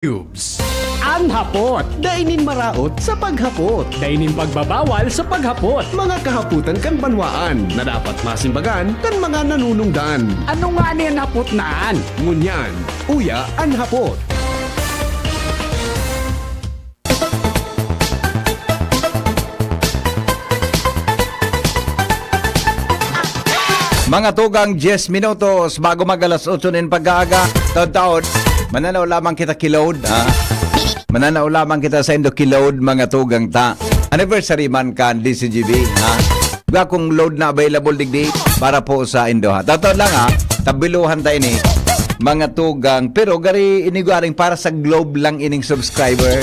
Cubes. Ang hapot. Dainin maraot sa paghapot. Dainin pagbabawal sa paghapot. Mga kahaputan kan banwaan na dapat masimbagan kan mga nanunungdan. Ano nga ni ang hapot naan? Ngunyan, uya ang hapot. Mga tugang 10 minutos bago mag-alas 8 nin pag-aaga. Taon-taon, mananaw lamang kita kilod. Mananaw lamang kita sa Indo kilod, mga tugang ta. Anniversary man kan DCGB. Ga kung load na available digdi para po sa Indo. Taon lang tabiluhan tayo ni mga tugang. Pero gari iniguaring para sa Globe lang ining subscriber.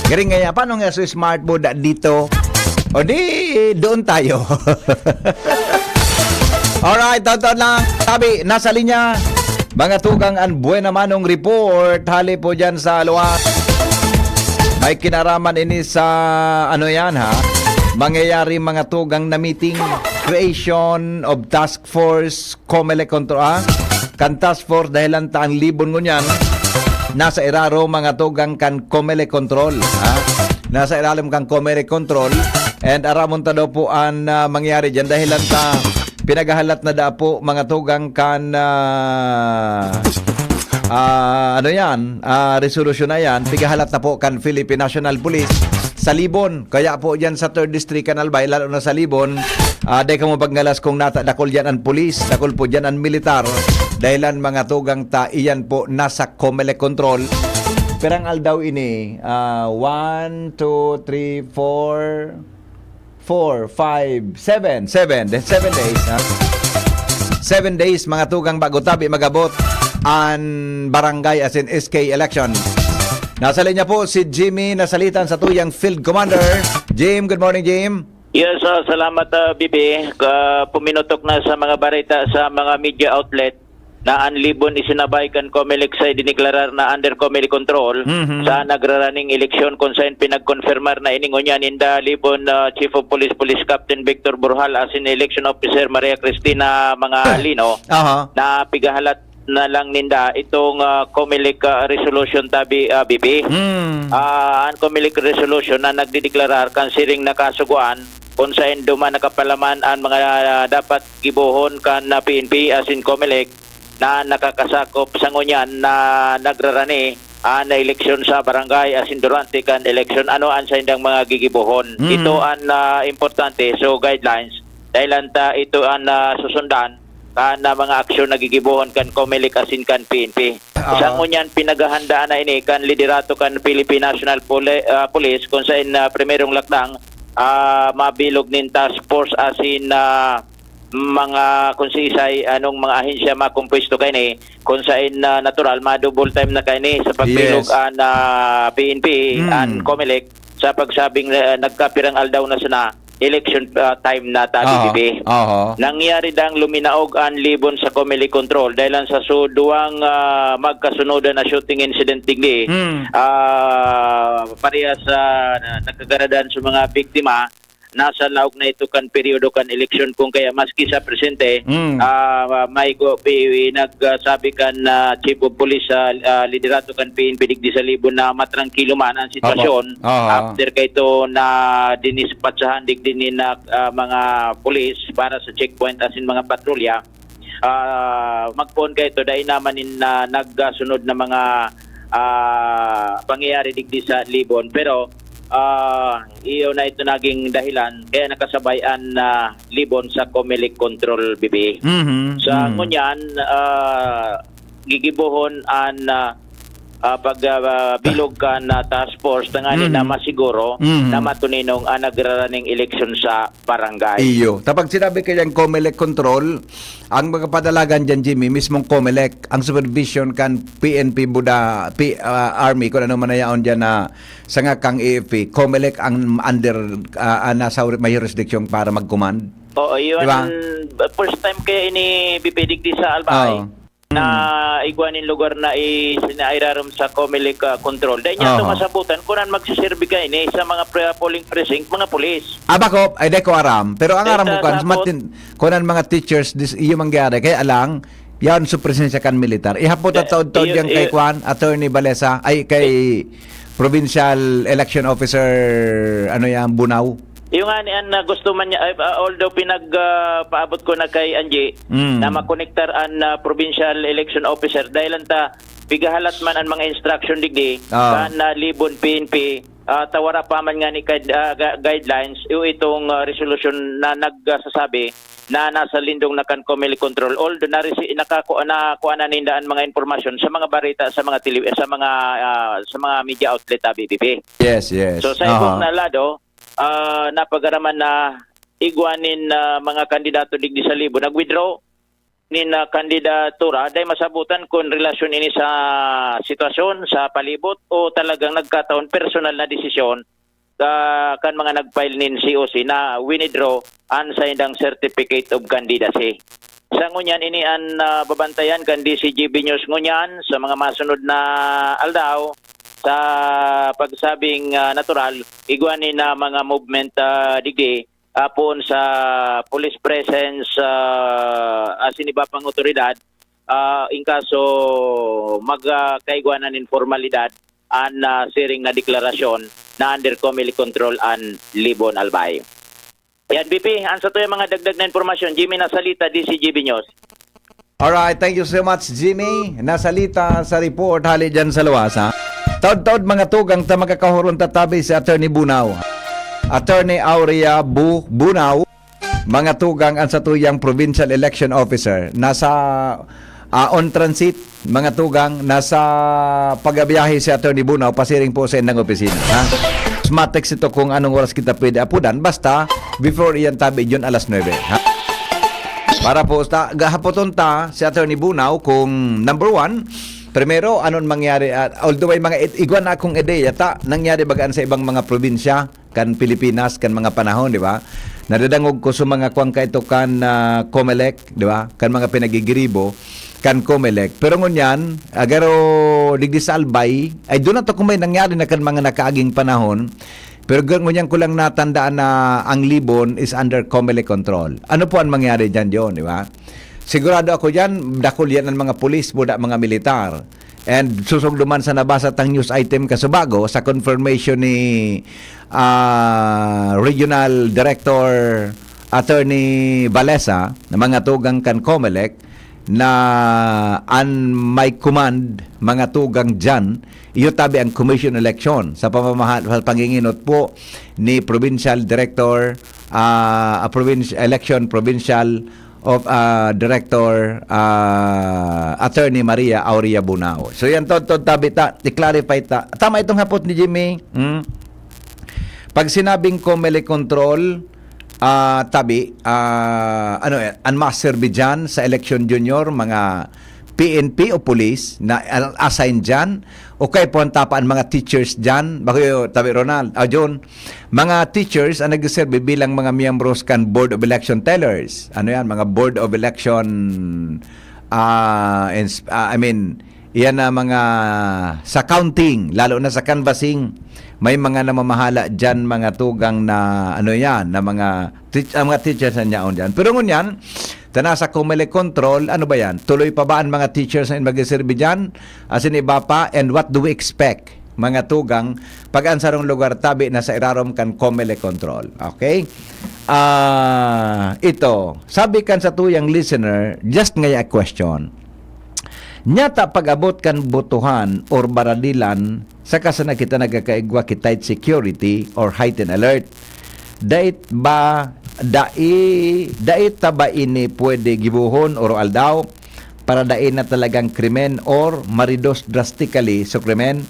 Gari nga paano nga so smart mo dito? O di, doon tayo. Alright, taon lang. Sabi, nasa linya. Mga tugang ang buena manong report. Hali po dyan sa luwa. May kinaraman ini sa ano yan mangyayari mga tugang na meeting. Creation of Task Force Comelec Control. Kan Task Force dahil lang taang libon ngunyan. Nasa iraro mga tugang kan Comelec Control. Nasa ilalim kan Comelec Control. And aramon ta daw po ang mangyayari dyan dahil lang pinagahalat na da po mga tugang kan resolution na yan. Pigahalat na po kan Philippine National Police sa Libon. Kaya po dyan sa 3rd District kan Albay, lalo na sa Libon, day ka mo paggalas kung dakol dyan ang police, dakol po dyan ang militar. Dahilan mga tugang ta, iyan po nasa Comelec Control. Perang aldaw ini, 1, 2, 3, 4... 4, 5, 7 days 7 days mga tugang bago tabi magabot ang barangay as in SK election. Nasa linya po si Jimmy nasalitan sa tuyang Field Commander. Jim, good morning Jim. Yes, salamat Bibi. Puminutok na sa mga barita sa mga media outlet na ang Libon isinabay kan Comelec sa diniklarar na under Comelec control sa nagraraning eleksyon kung saan pinag-confirmar na iningunyan in the Libon Chief of Police Police Captain Victor Burhal as in Election Officer Maria Cristina Mangalino na pigahalat na lang ninda itong Comelec resolution tabi Bibi. Ang Comelec resolution na nagdideklarar kan siring nakasuguan kung saan duman nakapalaman ang mga dapat gibuhon kan PNP as in Comelec na nakakasakop sa ngunyan na nagrarani na eleksyon sa barangay as in durante kan eleksyon ano ang sa indang mga gigibuhon. Ito ang importante so guidelines dahil ito ang susundan na mga aksyon na gigibuhon kan Comelec as in kan PNP. Sa ngunyan pinaghahandaan na ini kan liderato kan Philippine National Police kung saan primerong lakdang mabilog nin task force as in mga konsisay anong mga ahensya makumpuesto kay ni kung saan natural ma-double time na kay ni sa pagbilog na PNP and Comelec sa pagsabing nagkapirang aldaw na sana election time na tabi nangyari dang luminaog ang Libon sa Comelec control dahil sa duwang magkasunod na shooting incident digdi parehas nagkagaradan sa mga biktima nasa laog na ito kan periodo kan eleksyon kung kaya maski sa presente may nagsabi kan Chief of Police liderato kan PNP digdi sa Libon na matrangkilo man ang sitwasyon after kay ito na dinispatsahan digdi ni mga police para sa checkpoint as in mga patrolya magpon kay ito dahil naman nagsunod na mga pangyayari digdi sa Libon pero iyo na ito naging dahilan kaya nakasabayan na Libon sa Comelec control Bibi. Sa ngunyan gigibuhon an pagbilog ka na task force tangani na masiguro na matuninong ang nagraraning eleksyon sa barangay. Iyo. Tapag sinabi kayang Comelec control, ang mga padalagan dyan, Jimmy, mismong Comelec, ang supervision kan PNP Buda, Army, kung ano manayaon dyan na sa nga kang AFP, Comelec ang under, nasa may jurisdiction para mag-command. Oo, yun. Diba? First time kaya ini bibidigdi sa Albay. Na igwanin lugar na sinairaram sa Comelec control. Dahil niya masabutan kung magsiserve ka ini sa mga polling precinct, mga polis. Abako, ay deko aram. Pero ang aram mo kan, kunan mga teachers, iyo mangyari. Kaya alang, yan sa presensya kan militar. Ihapot at taod-taod yan kay Juan, Attorney Balesa, ay kay Provincial Election Officer, ano yan, Bunao. Yung nga niyan na gusto man niya, although paabot ko na kay Angie na makonektar ang provincial election officer dahil anta pigahalat man ang mga instruction digdi kan Libon PNP tawara pa man nga ni guidelines itong resolution na nagsasabi na nasa lindong na kan Comelec control, although nakuha na nindaan mga informasyon sa mga barita sa mga sa mga media outlet BBP. Yes. So sa ibang na lado napagaraman na igwanin mga kandidato digdi sa Libon nag-withdraw ni na kandidatura dahil masabutan kung relasyon ini sa sitwasyon sa palibot o talagang nagkataon personal na desisyon kan mga nag-file nin COC na withdraw ang saindang certificate of candidacy. Sa ngunyan ini ang babantayan kan DCGB News ngunyan sa mga masunod na aldaw sa pagsabing natural igwanin na mga movement digdi apon sa police presence asin iba pang otoridad in kaso magkaigwanan in formalidad an siring na deklarasyon na under Comelec control an Libon Albay. Yan BP, ansa to yung mga dagdag na informasyon. Jimmy Nasalita, DCGB News. Alright, thank you so much, Jimmy. Nasalita sa report hali dyan sa luwasa. Taod-taod mga tugang ta magkakahuron tatabi si Attorney Bunao. Attorney Aurea Bunao, mga tugang ang satuyang Provincial Election Officer. Nasa on transit, mga tugang, nasa pagabiyahe si Attorney Bunao, pasiring po sa indang opisina. Ha? Smatex ito kung anong oras kita pwede apudan, basta before iyan tabi yun alas 9. Ha? Para po, gahapoton ta si Attorney Bunao kung number 1, primero, anong mangyari, although may mga igwan na akong ideya, nangyari bagaan sa ibang mga probinsya, kan Pilipinas, kan mga panahon, di ba? Nadadangog ko sa mga kwangka ito kan Comelec, di ba? Kan mga pinagigiribo, kan Comelec. Pero ngunyan, agaro digdi sa Albay, ay doon na to kung may nangyari na kan mga nakaaging panahon, pero ngunyan ko lang natandaan na ang Libon is under Comelec control. Ano po ang mangyari dyan yun, di ba? Sigurado ako dyan, dakol yan ang mga pulis, buda mga militar. And susugduman sa nabasa tang news item kasubago sa confirmation ni Regional Director Attorney Balesa na mga tugang kan Comelec na an may command mga tugang dyan, iyo tabi ang commission election sa pamamahal sa panginginot po ni Provincial Director Provincial of Director Attorney Maria Aurea Bunao. So yan to tabi i-clarify ta. Tama itong hapot ni Jimmy. Pag sinabing Comelec control tabi ang master dyan sa election junior mga PNP o police na assign dyan o kay po ang tapaan mga teachers dyan bako tabi Ronald John mga teachers ang nagserve bilang mga miyembros kan Board of Election Tellers mga Board of Election yan na mga sa counting lalo na sa canvassing may mga namamahala dyan mga tugang na na mga teachers na niyaon dyan pero ngunyan sa Comelec control, ano ba yan? Tuloy pa ba ang mga teachers na mag-serve dyan? Asin iba pa? And what do we expect, mga tugang, pag ang sarong lugar tabi na sa irarom kan Comelec control? Okay? Ito, sabi kan sa tuyang listener, just ngaya question. Nyata pag-abot kan botohan or baradilan, saka sa nakita nagkakaigwa kita'y security or heightened alert, dait ba dait ba ini pwede gibuhon or aldaw para dait na talagang krimen or maridos drastically so krimen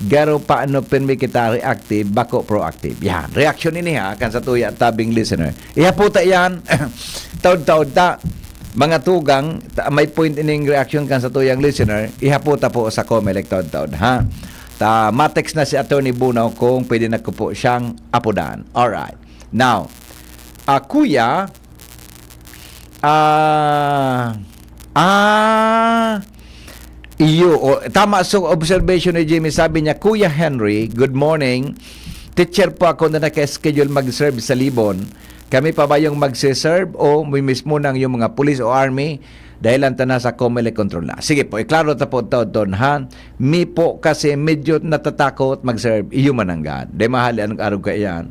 garo paano penmi kita reactive bako proactive yan reaction ini kan sa tuya tabing listener ihaputa yan taod-taod ta mga tugang may point ining reaction kan sa tuyang listener ihaputa po sa Comelec taod-taod ha matext na si Attorney Bunao kung pwede na ko po siyang apudan. Alright, now kuya, tama so observation ni Jimmy, sabi niya, Kuya Henry, good morning. Teacher po ako na naka-schedule mag-serve sa Libon. Kami pa ba yung mag-serve o may mismo ng yung mga police o army Dahilan ta na sa Comelec control na. Sige po, iklaro ta po ton ha. Mi po kasi medyo natatakot mag-serve. Iyo man ang God. Day mahali anong araw ka iyan.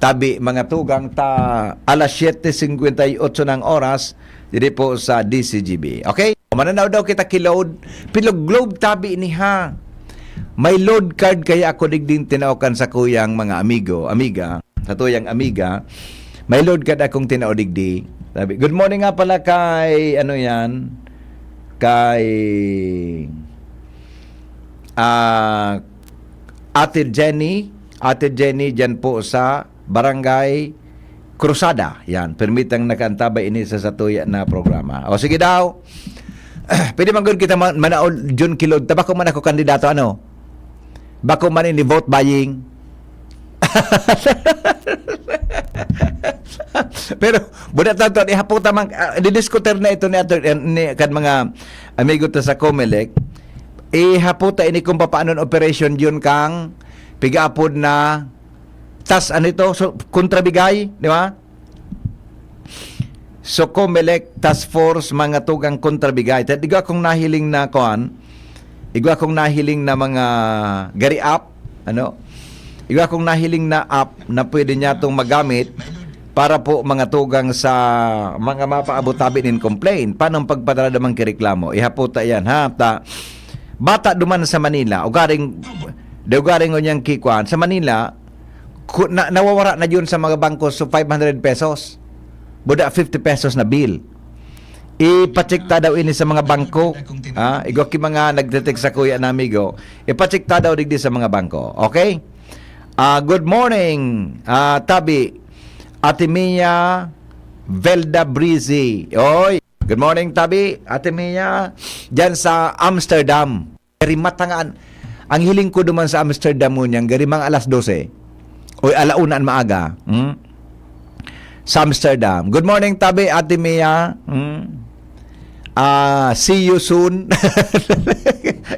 Tabi mga tugang ta alas 7:58 ng oras dito po sa DCGB. Okay? Mananaw daw kita kiload. Pilog globe tabi ni ha. May load card kaya ako digding tinawkan sa kuyang mga amiga, sa tuyang amiga. May load card akong tinao digdi. Sabi, good morning nga pala kay kay Ate Jenny dyan po sa Barangay Cruzada. Yan, permitang nakaantabay ini sa satuya na programa. O sige daw. Pwede man kita manaol June Kilod. Tabako man ako kandidato Bako man ni vote buying. Pero budak tato ihapon tamang didiskuter na ito ni kan mga amigo ta sa Comelec. Ihaputa ini kung paano operation yun kang pigaapod na tas kontrabigay, di ba? So Comelec Task Force mga tugang kontrabigay. Igwa kong nahiling na mga gari app, igwa kong nahiling na app na pwede niya itong magamit para po mga tugang sa mga mapaabot-tabi nin complain. Paano ang pagpadala damang kireklamo? Ihaputa yan, ha? Bata duman sa Manila, ugaring niyang kikuan, sa Manila, nawawara na yun sa mga bangko so 500 pesos. Buda 50 pesos na bill. Ipachekta daw ini sa mga bangko. Igwa ki mga nagdetect sa kuya na amigo. Ipachekta daw digdi sa mga bangko. Okay? Good morning, Tabi. Ate Mia Velda Breezy. Oy, good morning, Tabi. Ate Mia, dyan sa Amsterdam. Garimatangan. Ang hiling ko duman sa Amsterdam mo niyang garimang alas 12. Oy, alaunaan maaga. Sa Amsterdam. Good morning, Tabi. Ate Mia. See you soon.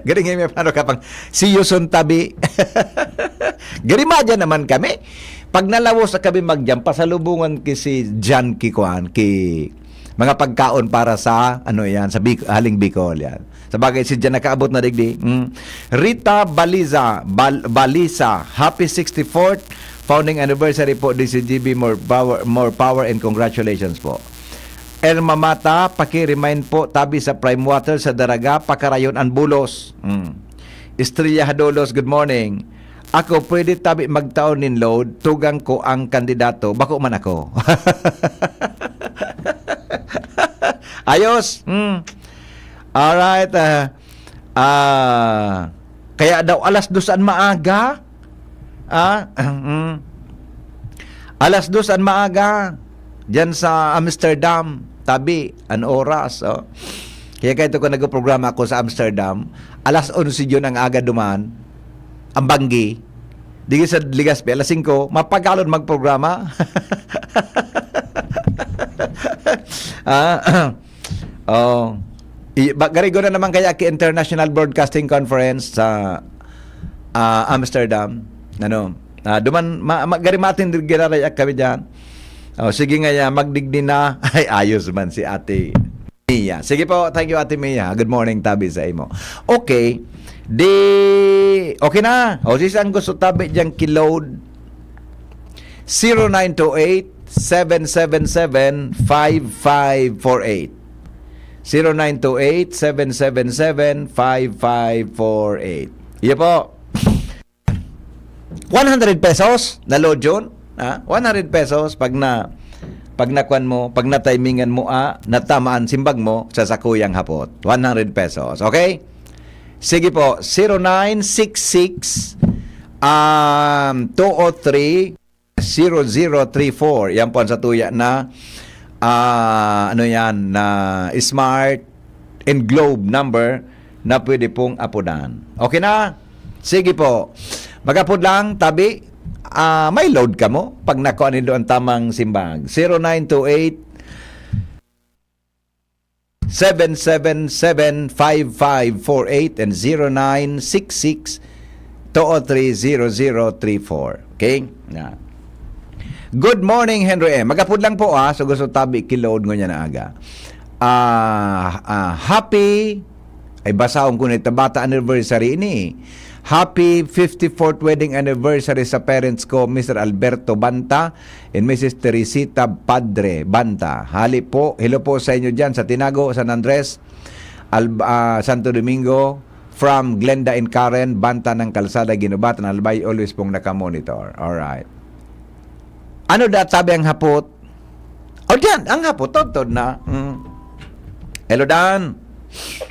Galing nga paano ka pang see you soon, Tabi. Garimadya naman kami. Pag nalawos na kami mag-jump, pasalubungan si Jan Kikuan, mga pagkaon para sa, sa Haling Bicol, yan. Sabagay, si Jan nakaabot na digdi. Rita Balisa, happy 64th founding anniversary po, DCGB, more power and congratulations po. Elma Mata, paki-remind po, Tabi sa Prime Water sa Daraga, Pakarayon, Anbulos. Estrella Hadolos, good morning. Ako, pwede Tabi magtaon nin load, tugang ko ang kandidato, bako man ako. Ayos. Alright. Kaya daw alas 2 maaga. Alas 2 maaga. Diyan sa Amsterdam. Tabi, an oras. Kaya kahit ko nag-programa ako sa Amsterdam, alas 11 yun ang aga duman. Ang Banggi. Digi sa Ligaspi, alas 5, mapagalon magprograma. Garigo na naman kaya ki International Broadcasting Conference sa Amsterdam. Duman, garimatin ginaraya kami dyan. Sige nga ya, magdigdi na. Ay, ayos man si Ate Mia. Sige po, thank you Ate Mia. Good morning, Tabi sa imo. Okay. Okay na. Sisang gusto Tabi diyang kiload 0928-777-5548 0928-777-5548. Iya po. 100 pesos na load yun. 100 pesos pag nakuan mo, pag na-timingan mo, natamaan simbag mo sa sakuyang hapot. 100 pesos. Okay? Sige po. 0966 203 0034. Yan po ang satuya na na smart and globe number na pwede pong apudan. Okay na? Sige po. Magapod lang, Tabi. May load ka mo pag nakuha nilo ang tamang simbag. 0928 777-5548 and 0966 203-0034. Okay? Good morning, Henry M. Magapod lang po so gusto Tabi kiload ngo niya na aga. happy, ay basaon ko nito, bata anniversary ini. Happy 54th wedding anniversary sa parents ko, Mr. Alberto Banta and Mrs. Teresita Padre Banta. Hali po, hello po sa inyo dyan sa Tinago, San Andres, Santo Domingo, from Glenda and Karen, Banta ng Kalsada, Ginubatan, Albay, always pong nakamonitor. Alright. Ano sabi ang hapot? O dyan, ang hapot, totod na. Hello, Dan.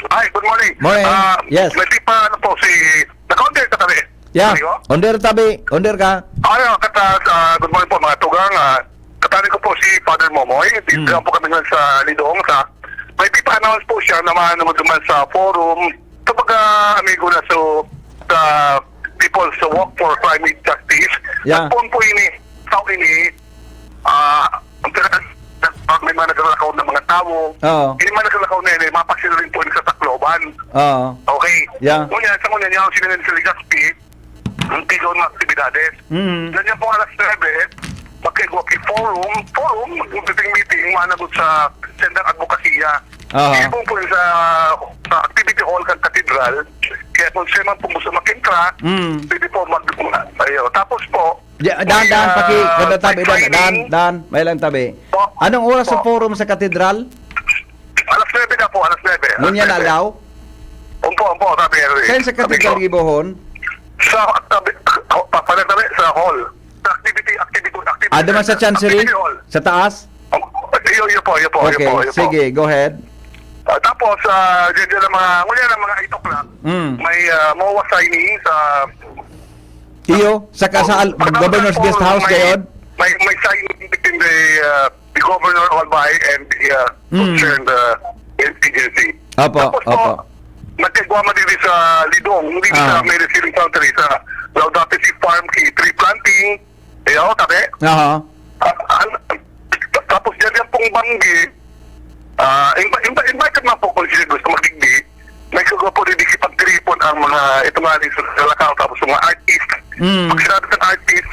Hi, good morning. Morning. Yes. May tipa ano po si naka-under ka tabi. Yeah, Ano? onder tabi, onder ka. Good morning po mga tugang. Katani ko po si Father Momoy. Dito po kami ngayon sa Lidong. May tipa announce po siya naman duman sa forum. Kapag amigo na so the People's Walk for Climate Justice. Yeah. At po ini, tao ini, may mga naglalakaw ng mga tao. Oo. Hindi man naglalakaw na yun, mapasila rin po yun sa Tacloban. Oo. Okay. Yeah. Ngunyan, sa ngunyan niya, sila sa Legazpi, ang tigaw ng aktibidades. Ganyan po alas 9, magkagwaki forum, meeting, managot sa Sendang Advokasya. Hindi po yun sa activity hall ng Cathedral. Kaya kung siya man po gusto makintra, pwede po tapos po, Dan, paki, kada tabi, Dan, may lang tabi. Anong oras sa forum sa katedral? alas 9 na po, alas 9. Ngunyan alaw? Umpo, sabi. Saan sa katedral gibohon? Sa sa hall. Sa activity. Naman sa chancery? Activity hall. Sa taas? Iyo po. Okay, sige, go ahead. Tapos, dyan ng mga 8 o'clock, may MOA signing sa... Iyo, sa Governor's Guest House kayon? May signing between the Governor Albay and the concerned agency. Opo. Nagkagwama din sa Lidong, hindi sa may receiving country, sa Laudate Sea Farm, tree planting, tabi. Aha. Tapos dyan pong banggi, invited na po kung sila gusto magdigdi, may kagawa po rin ikipag-tripon ang mga ito nga rin sa Lakaw, tapos mga artist. Pag sinabi ng artist,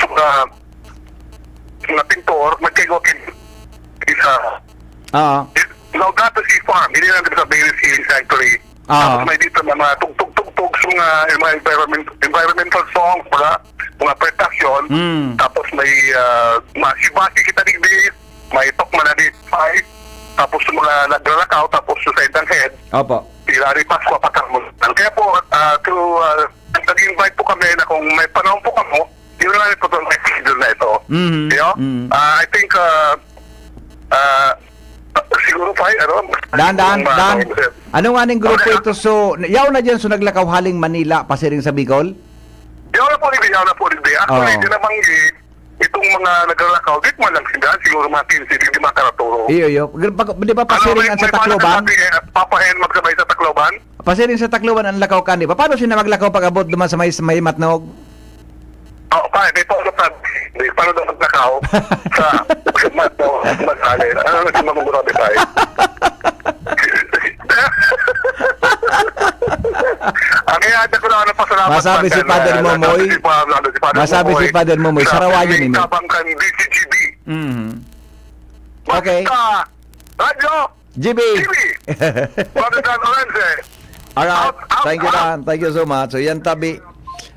mga pintor, magkagawa isa. Laudate Sea Farm, hindi natin sa Bay Receiving Sanctuary. Tapos may dito mga tugtog sa mga environmental songs, mga percussion. Tapos may masibasi kita digdi, may tokman na di fight. Tapos mga naglalakaw, tapos suicide ng head. Opo. Hilary Pascua Patarmon. Kaya po, nag-invite po kami na kung may panahon po kamo, yun na rin po ito may schedule na ito. I think, siguro pa, Dan. Anong aning grupo ito? So, yaw na dyan, so naglakaw haling Manila, pasiring sa Bicol? Yaw na po rin. Actually, di namang itong mga naglalakaw, di man lang sila, siguro mga 15, hindi makaraturo. Iyo. Di ba pasiring sa Tacloban? Papahen magsabay sa Tacloban? Pasiring sa Tacloban ang lakaw kandi. Paano sila maglakaw pag abot duman sa may Matnog? May paulat na. Paano daw maglakaw sa Matnog? Ano na si Mamugurabi tayo? Ang kaya ko lang pasalamat. Masabi si Father Momoy. Masabi si Father Momoy. Sarawayo ni Tabangkan DCGB. Okay. Radyo! GB. Brother Dan Orense. Alright. Out. Thank you so much. So yan tabi.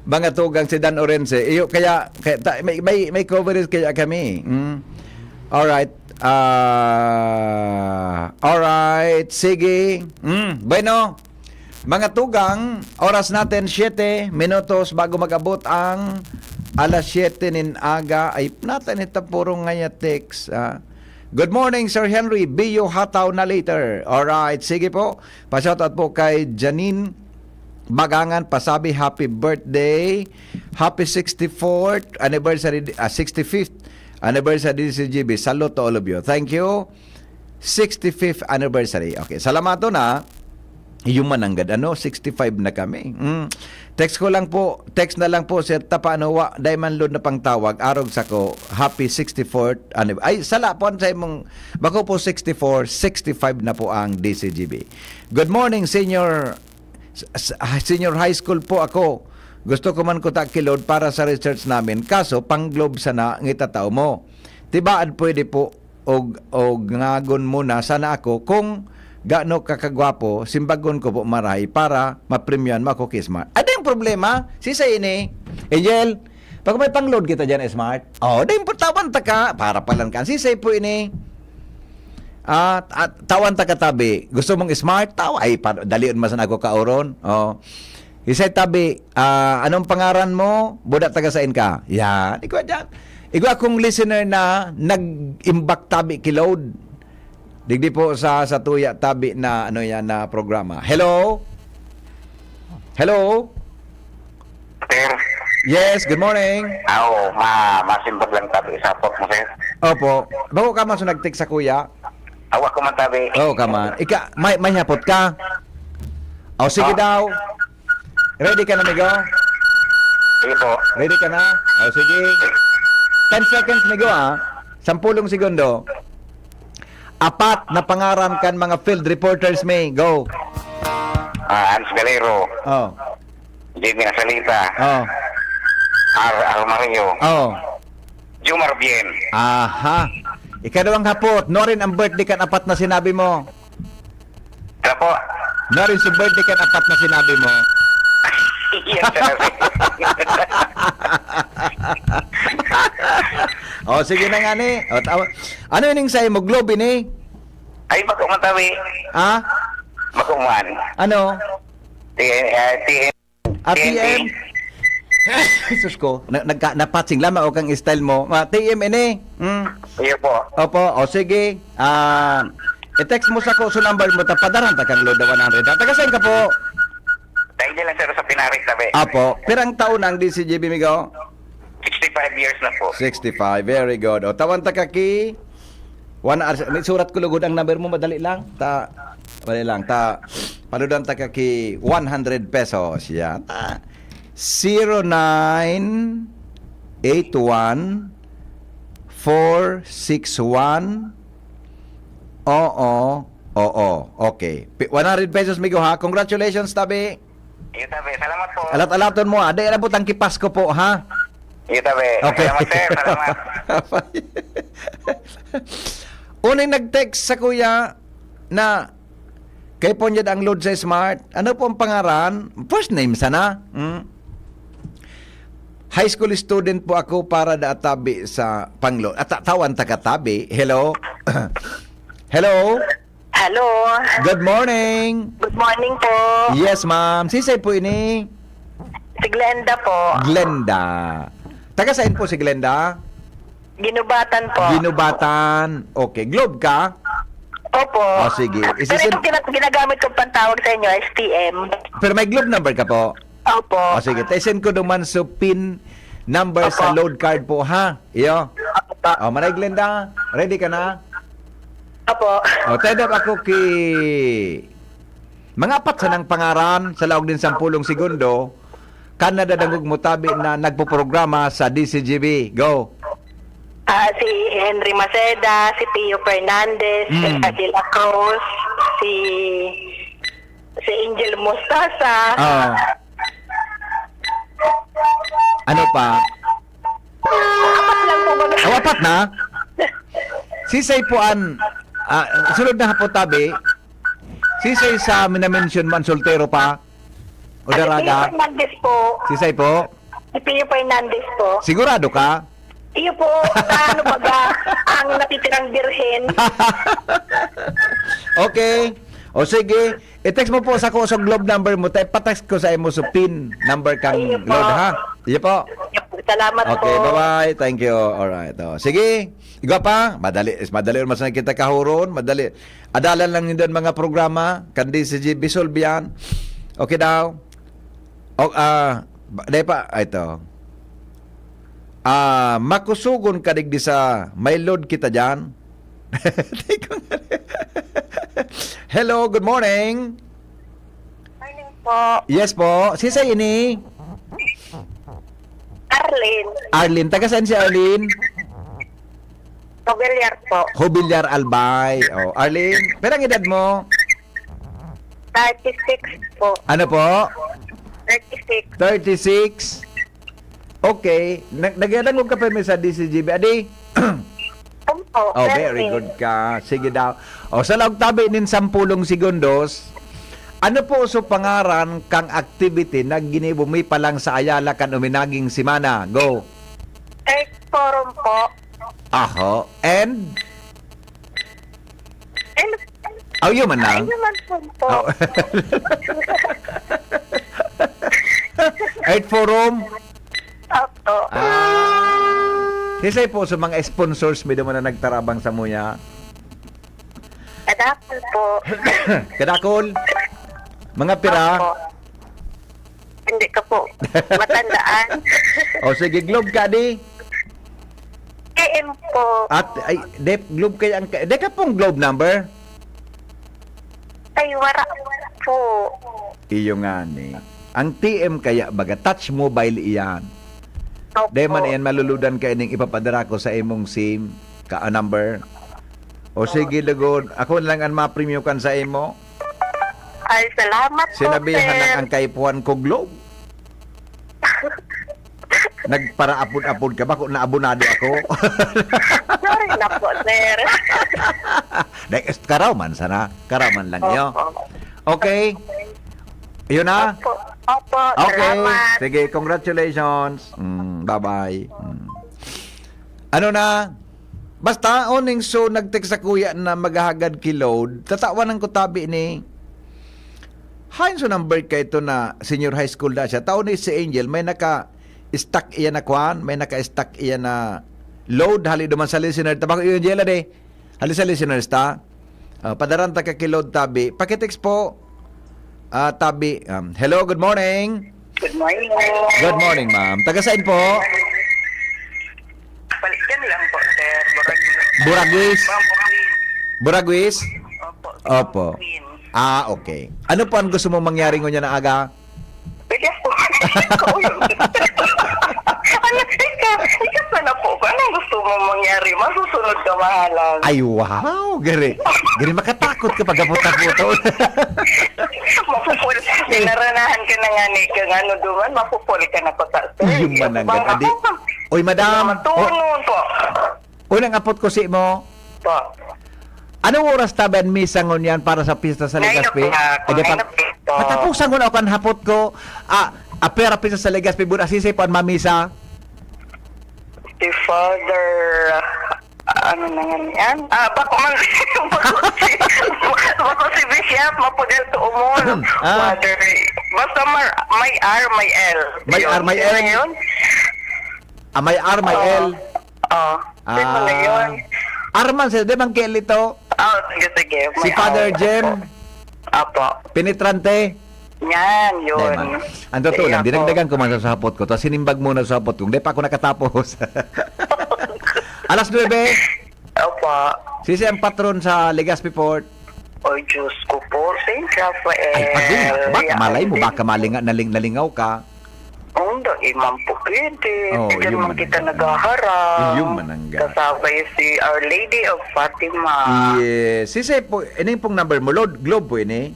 Mga tugang si Dan Orense. Iyo, kaya may coverage kaya kami. Alright. Alright. Sige. Bueno. Mga tugang, oras natin 7 minutos bago mag-abot ang alas 7 nin aga. Ay, natin ito puro nga text. Good morning, Sir Henry. Biyo hataw na later. Alright, sige po. Pa-shoutout po kay Janine Bagangan. Pasabi, happy birthday. Happy 65th anniversary si GB. Salute to all of you. Thank you. 65th anniversary. Okay, salamat na. Yung mananggad, 65 na kami. Text na lang po, Sir Tapanowa, Diamond Load na pangtawag, arog sa ko, happy 64th anniversary. Ay, sala po sa imong, bako po 65 na po ang DCGB. Good morning, senior high school po ako. Gusto ko man ko takilod para sa research namin, kaso pang globe sana ngitataw mo. Tibaan pwede po, og ngagon muna sana ako, kung gaano kakagwapo, simbagon ko po maray para mapremyan mo ako kay Smart. Ano yung problema? Sisa ini. Angel, pag may pang-load kita dyan, Smart. Oh, di po tawan ta ka. Para palang ka. Sisa po ini. Tawan ta katabi. Gusto mong Smart? Tawa. Ay, dalion masan ako kauron. Oh. Isay tabi, anong pangaran mo? Buda taga sain ka? Yan. Ikaw dyan. Ikaw akong listener na nag-imbak tabi kiload. Digdi po sa tuya tabi na ano yan na programa. Hello? Hello? Sir, Yes, good morning. masimbag lang tabi sa pot mo, sir. Opo. Bago ka man so nag-text sa kuya? Awa ko man tabi. Oo ka man. Ika, may hapot ka? O, sige daw. Ready ka na, Migo? Sige po. Ready ka na? O, sige. 10 seconds, Migo, 10 segundo. 4 na pangaran kan mga field reporters, may. Go. Hans Galero, Oh. Jimmy Nasalita, Oh. Mario, Oh. Jumar Bien. Aha. Ikadawang hapot. Norin ang birthday kan 4 na sinabi mo. Ano po? Norin si birthday kan 4 na sinabi mo. Yes, sir. O, sige na nga ni. O, ano yun yung sa'yo mo? Globe ni? Ay, makuman tabi. Ha? Makuman. Ano? TM. TM? Jesus ko. Napatsing lamang o kang style mo. TM ini. Iyo po. Opo. O, sige. I-text mo sa kuso number mo. Tapadaran ta kang load na 100. Tagasayin ka po. Dahil lang, sir, sa pinarik tabi. Apo. Pirang taon ang DCGB, Migo? 65 years na po. 65. Very good. O, tawan ta kaki. May surat ko lugod ang number mo. Madali lang. Madali lang. Panudan ta kaki 100 pesos. Yan. 0981-461 Oo. Okay. 100 pesos, Migo, ha? Congratulations, tabi. Iyo tabi. Salamat po. Alat-alaton mo, ha? Day, alabot ang kipas ko po, ha? Iyo tabi. Okay. Salamat, sir. Salamat. Unay nag-text sa kuya na kay Ponyad ang load sa Smart. Ano po ang pangaran? First name sana. High school student po ako para tabi sa pangload. At tawan takatabi. Hello? Hello? Hello. Good morning. Good morning po. Yes, ma'am. Sisay po ini? Si Glenda po. Glenda. Taga saan po si Glenda? Ginubatan po. Ginubatan. Okay. Globe ka? Opo. Oh, sige. Pero itong ginagamit kong pantawag sa inyo, STM. Pero may Globe number ka po? Opo. O sige, send ko naman sa PIN number Opo. sa load card po, ha? Iyo. Opo. O, Maray Glenda, ready ka na? Opo. O, tedap ako mga 4 sa nang pangaran sa laog din 10 segundo. Canada dangog mo tabi na nagpo-programa sa DCGB. Go. Si Henry Maceda, si Pio Fernandez, si Adela Cruz, si Angel Mostasa. Ano pa? 4 lang po ba? O, 4 na? Sisay po sunod na hapon tabi. Sisay sa minamention man soltero pa. O Si Pio daraga. Fernandez po. Sisay po. Si Pio Fernandez po. Sigurado ka? Iyo po, ano baga ang natitirang birhen. Okay. O sige, i-text mo po sa ko sa globe number mo. Patext ko sa imo sa PIN number kang Iyo po. load, ha? Iyo po. Salamat Okay, po. bye-bye. Thank you. Alright. O, sige. Igwa pa. Madali mas nakita kahuron. Madali. Adalan lang nindon mga programa. Kandi si G. Bisolve yan. Okay daw. O, dahil pa. Ito. Makusugon ka digdi sa may load kita dyan. Hello, good morning. Morning po. Yes po. Sisa ini? Arlene. Arlene. Taga saan si Arlene? Pabiliar po. Hobilyar Albay. Oh, Arlene, perang edad mo? 36 po. Ano po? 36. 36. Okay. Nagyadangog ka pa may sa DCGB. Adi? po. Oh, very good ka. Sige daw. O, sa laog tabi nin 10 segundos, ano po so pangaran kang activity na ginibumi pa lang sa Ayala kan uminaging simana? Go. Forum po. Aho. And? And, Oh, yun man ay lang. naman po. Oh. 8 forum. Opo. Kisay po sa mga sponsors mi mo na nagtarabang sa muya. Adapal po. Kadakol. Mga pira. Opo. Hindi ka po matandaan. O sige, globe ka di. KM po. At ay, globe kaya ang de ka pong globe number. Ay, wara po. Iyo nga ni. Ang TM kaya baga touch mobile iyan. Opo. De man iyan maluludan kay ning ipapadara ko sa imong SIM ka number. O sige lugod, ako na lang ang ma-premium kan sa imo. Ay, salamat po, Sinabihan sir. lang ang kaipuan ko globe. Nagpara apod-apod ka ba kung naabonado ako? Sorry na po, sir. Karaman sana. Karaman lang yo. Opo. Okay. Yun na. Opo. Opo. Okay. Salamat. Sige, congratulations. Bye-bye. Ano na? Basta, oning so, nag-text sa kuya na maghahagad kilod, tatawan ko tabi ni. Hain so number ka ito na senior high school na siya. Taon ni si Angel, may naka-stuck iyan na kwan, may naka-stuck iyan na load, hali duman sa listener. Tabako yun, Angela de. Hali sa listeners ta. Padaranta ka kilod tabi. Pakitext po. Tabi, hello, good morning. Good morning. Good morning, ma'am. Taga saan po? Balikan lang po, sir. Buragwis. Buragwis? Opo. Opo. Okay. Ano po ang gusto mong mangyari ngunya na aga? Pwede ako. Ano, ikaw sana po. Anong gusto mo mangyari? Masusunod ka mahalang. Ay, wow! Gari. Gari, makatakot ka pag-apot-apot. Mapupul. Pinaranahan ka na nga ni kang ano duman. Mapupul ka na ko sa sir. Yung mananggat. Adi. Oy, madam. Tunon po. Unang apot ko si mo. Po. Anong oras taban misa ngunyan para sa pista sa Legazpi? 9 o'clock. 9 o'clock. Patapusan ko na ako ang hapot ko. Apera pista sa Legazpi. Buda sisay po ang mamisa. Si Father... ano na nga yan? Bako man... Bako si Bishop, mapudel to umon. Father... Basta may R, may L. May R, may L? Sino yun? May R, may L. Oo. Sino na yun? Arman, sir, di bang ito? Sige, sige. Si May Father R. Jem, Apo. Penetrante. Yan, yun. Ang totoo lang, Sige, dinagdagan ko man sa hapot ko. Tapos sinimbag muna sa hapot ko. Hindi pa ako nakatapos. Alas 9. Opo. Sisi ang patron sa Legazpi Port. Oy, Diyos ko po. Saint Rafael. Ay, pagdun. Baka malay mo, Yan. baka nalingaw ka. Hindi, imam po pwede. Oh, Diyan yung man kita manangga. naghaharap. Yung manangga. Kasabay si Our Lady of Fatima. Yes. Sisi po, ini pong number mo, Lord Globe po ini.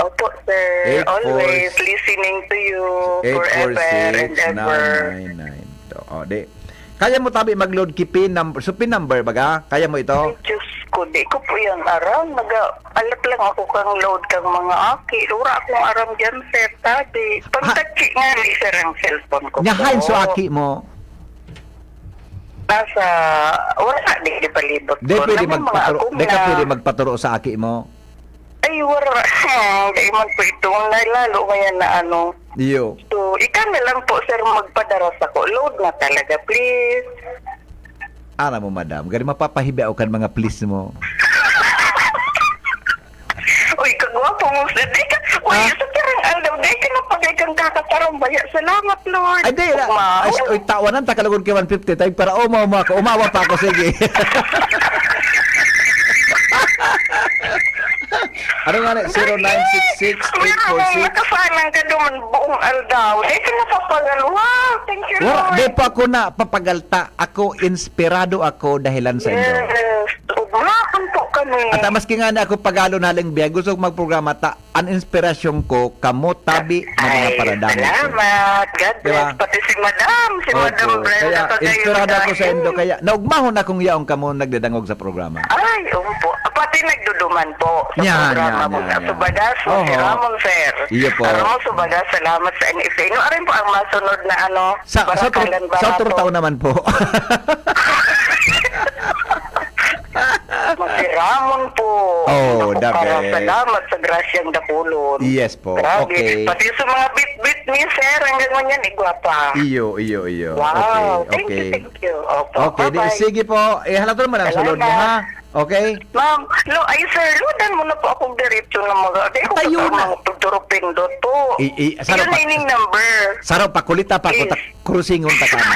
Opo, sir. 846 Always listening to you forever and ever. 846-999. O, di. Kaya mo tabi mag-load ki pin number. So, pin number baga? Kaya mo ito? Ay, Diyos ko, di ko po yung aram. Alat lang ako kang load kang mga aki. Ura akong aram dyan, sir. Tabi. Pagtaki nga ni sir ang cellphone ko Nyahain po. so aki mo. Nasa, wala, di palibot Di ko. pwede Naman mga magpaturo. akong Di ka na- pwede magpaturo sa aki mo. Ay, wala. Di man po itong lalo ngayon na ano. Iyo. So, ikaw na lang po, sir, magpadaras ako. Load na talaga, please. Ana mo, madam. Gari mapapahibi ako kan mga please mo. Uy, kagwapo mo, sir. Di ka, uy, sa tirang aldaw, di ka na pagay kang kakatarong baya. Salamat, Lord. Ay, di. Ugma. Oy, tawanan, takalagon kay 150. Tayo para umawa ako. Umawa pa ako. Sige. Ano nga na? 0966-846. Nakasanang ka duman buong aldaw. Di ka napapagal. Wow, thank you, Wala, Lord. di pa ako na papagalta. Ako, inspirado ako dahilan sa inyo. Yes. Ugmakan po ka kami. At maski nga na ako pagalo na lang biya, gusto kong magprograma ta, ang inspirasyon ko, kamo tabi ng mga Ay, paradang. salamat. God bless. Diba? Pati si Madam. Si Madam Opo. Brenda. Kaya Kagayon inspirado ako sa dahil. Indo, kaya naugmahon akong yaong kamo nagdadangog sa programa. Ay, opo. Pati nagduduman po sa Yan, programa yan, mo. yan, yan. Subadas mo, si Oho. Ramon, sir. Iyo po. Ramon Subadas, salamat sa NFA. No, arin po ang masunod na ano, Sa Barakalan Barato. Turtaw naman po. Si Ramon po. Oh, Naku, dapat. parang salamat sa grasyang dakulon. Yes po, Grabe. okay. Pati sa mga bit-bit ni sir, hanggang ganyan, igwapa. iyo. Wow, Okay, okay. thank you. Opo, Okay, bye-bye. sige po. Halato naman ang sulod mo, ha? Okay? Ma'am, ay sir, ludan mo na po akong diretso ng mga, di ko Tayo ka na. mga tuturo-pindot po. Saro Yun pa- na ining number. Saro, pakulita pa ko, Yes. cruisingon ta ka na.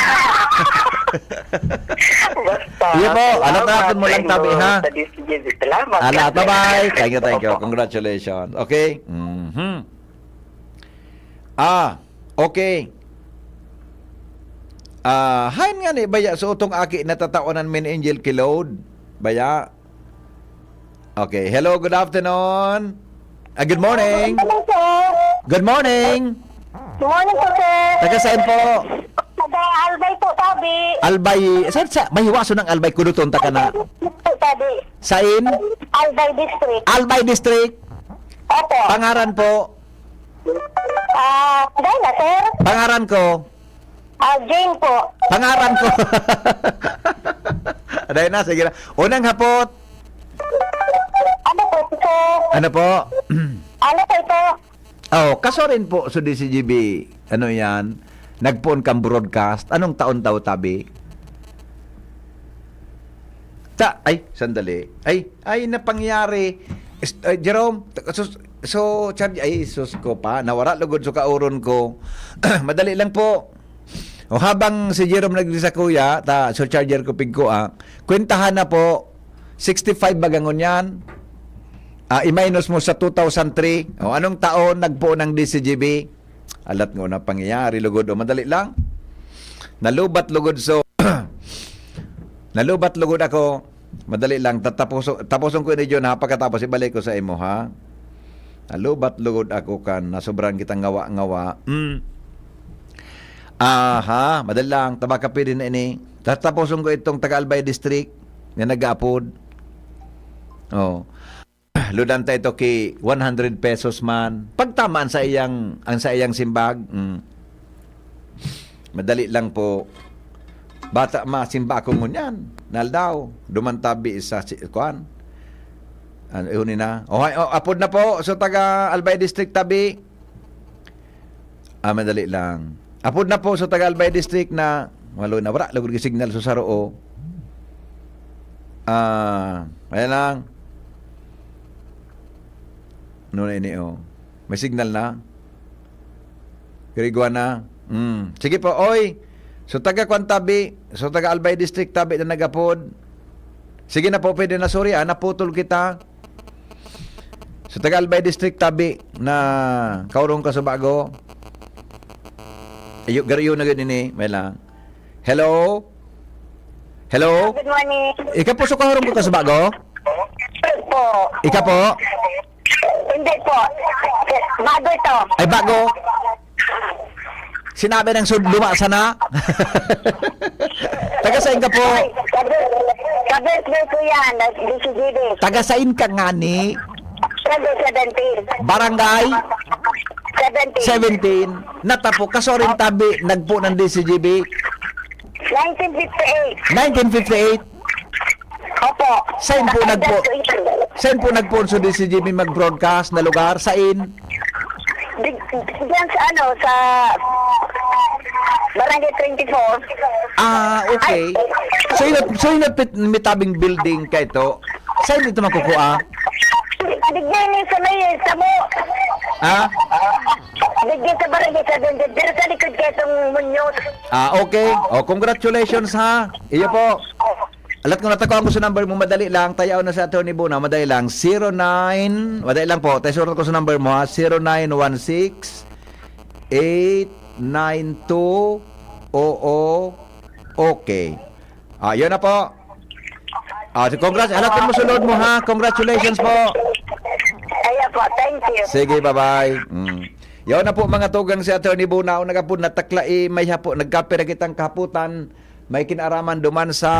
Basta. Iyo po, alam salamat natin mo lang sa tabi, inyo, ha? sa DCGV. Salamat. Ala, God bless. bye-bye. Thank you. Opo. Congratulations. Okay? Mhm. Okay. Hain nga ni, baya, so utong aki natataonan min Angel Kilode. Baya. Okay, hello, good afternoon. Good morning. Hello, sir. Good morning. Good morning po, sir. Taga saan po? Taga Albay po, tabi. Albay. Saan sa? Mahiwaso ng Albay. Kuduton ta ka na. Po, tabi. Sain? Albay District. Albay District. Opo. Pangaran po. Dahil sir. Pangaran ko. Jane po. Pangaran ko. Dahil na, sige na. Unang hapot. Ano po, sir? Ano po? Ano po ito? Oh, kaso rin po sa DCGB. Ano yan? Nagpoon kang broadcast. Anong taon daw tabi? Sandali. Ay, napangyari. Jerome, charge, sus ko pa. Nawara lugod sa kauron ko. Madali lang po. O habang si Jerome naglisa kuya, so charger ko pigko kwentahan na po, 65 bagangon yan. I-minus mo sa 2003. O anong taon nagpo ng DCGB? Alat nga na pangyayari lugod o madali lang. Nalubat lugod nalubat lugod ako. Madali lang tapuson ko ni John ha pagkatapos ibalik ko sa imo ha. Nalubat lugod ako kan na sobrang kitang ngawa. Madali lang tabakapi din ini. Tapuson ko itong Tagalbay District na nag-upload. Oh. Ludan ta ito kay 100 pesos man. Pagtamaan sa iyang simbag. Madali lang po. Bata masimba ako ngunyan. Naldaw. Dumantabi sa kuan. Ihunin na. Apod na po. So taga Albay District tabi. Madali lang. Apod na po sa taga Albay District na wala na. Wala. Lagod signal sa Saroo. Ayan lang. Ano na ini may signal na. Kirigwa na. Sige po, oy. So taga Kwantabi, so taga Albay District tabi na nagapod. Sige na po, pwede na, sorry, naputol kita. So taga Albay District tabi na kaurong ka sa bago. Ayo, gariyo na gani ni, may lang. Hello? Hello? Good morning. Ika po so kaurong ko ka sa bago? Po. Ika po? Hindi po. Bago ito. Ay bago? Sinabi ng lumasa na? Taga saan ka po? Kabirthday ko yan. DCGD. Taga saan ka nga ni? 17. Barangay 17. 17. Natapo. Kaso rin tabi. Nagpo ng DCGB. 1958. 1958. Opo. Saan po Saan po nagpo sa DCGB mag-broadcast na lugar? Saan? Diyan sa sa Barangay 24. Okay. So yun mitabing building ka ito. Saan dito makukuha? Digyan ni sa may Samo. Digyan sa Barangay 7. Pero sa likod ka itong Munyos. Okay. Congratulations ha. Iyo po. Alat ko natako ang gusto number mo, madali lang. Tayaw na sa Atty. Bona, madali lang. 09, madali lang po. Tayo surat ko sa number mo ha. 0916-892-00. Okay. Yun na po. Congrats. Halatin mo sulod mo ha. Congratulations po. Ayan po, thank you. Sige, bye-bye. Yaw na po mga tugang si Attorney Bunao nagapod natakla may hapo nagkapira kitang kahaputan may kinaraman duman sa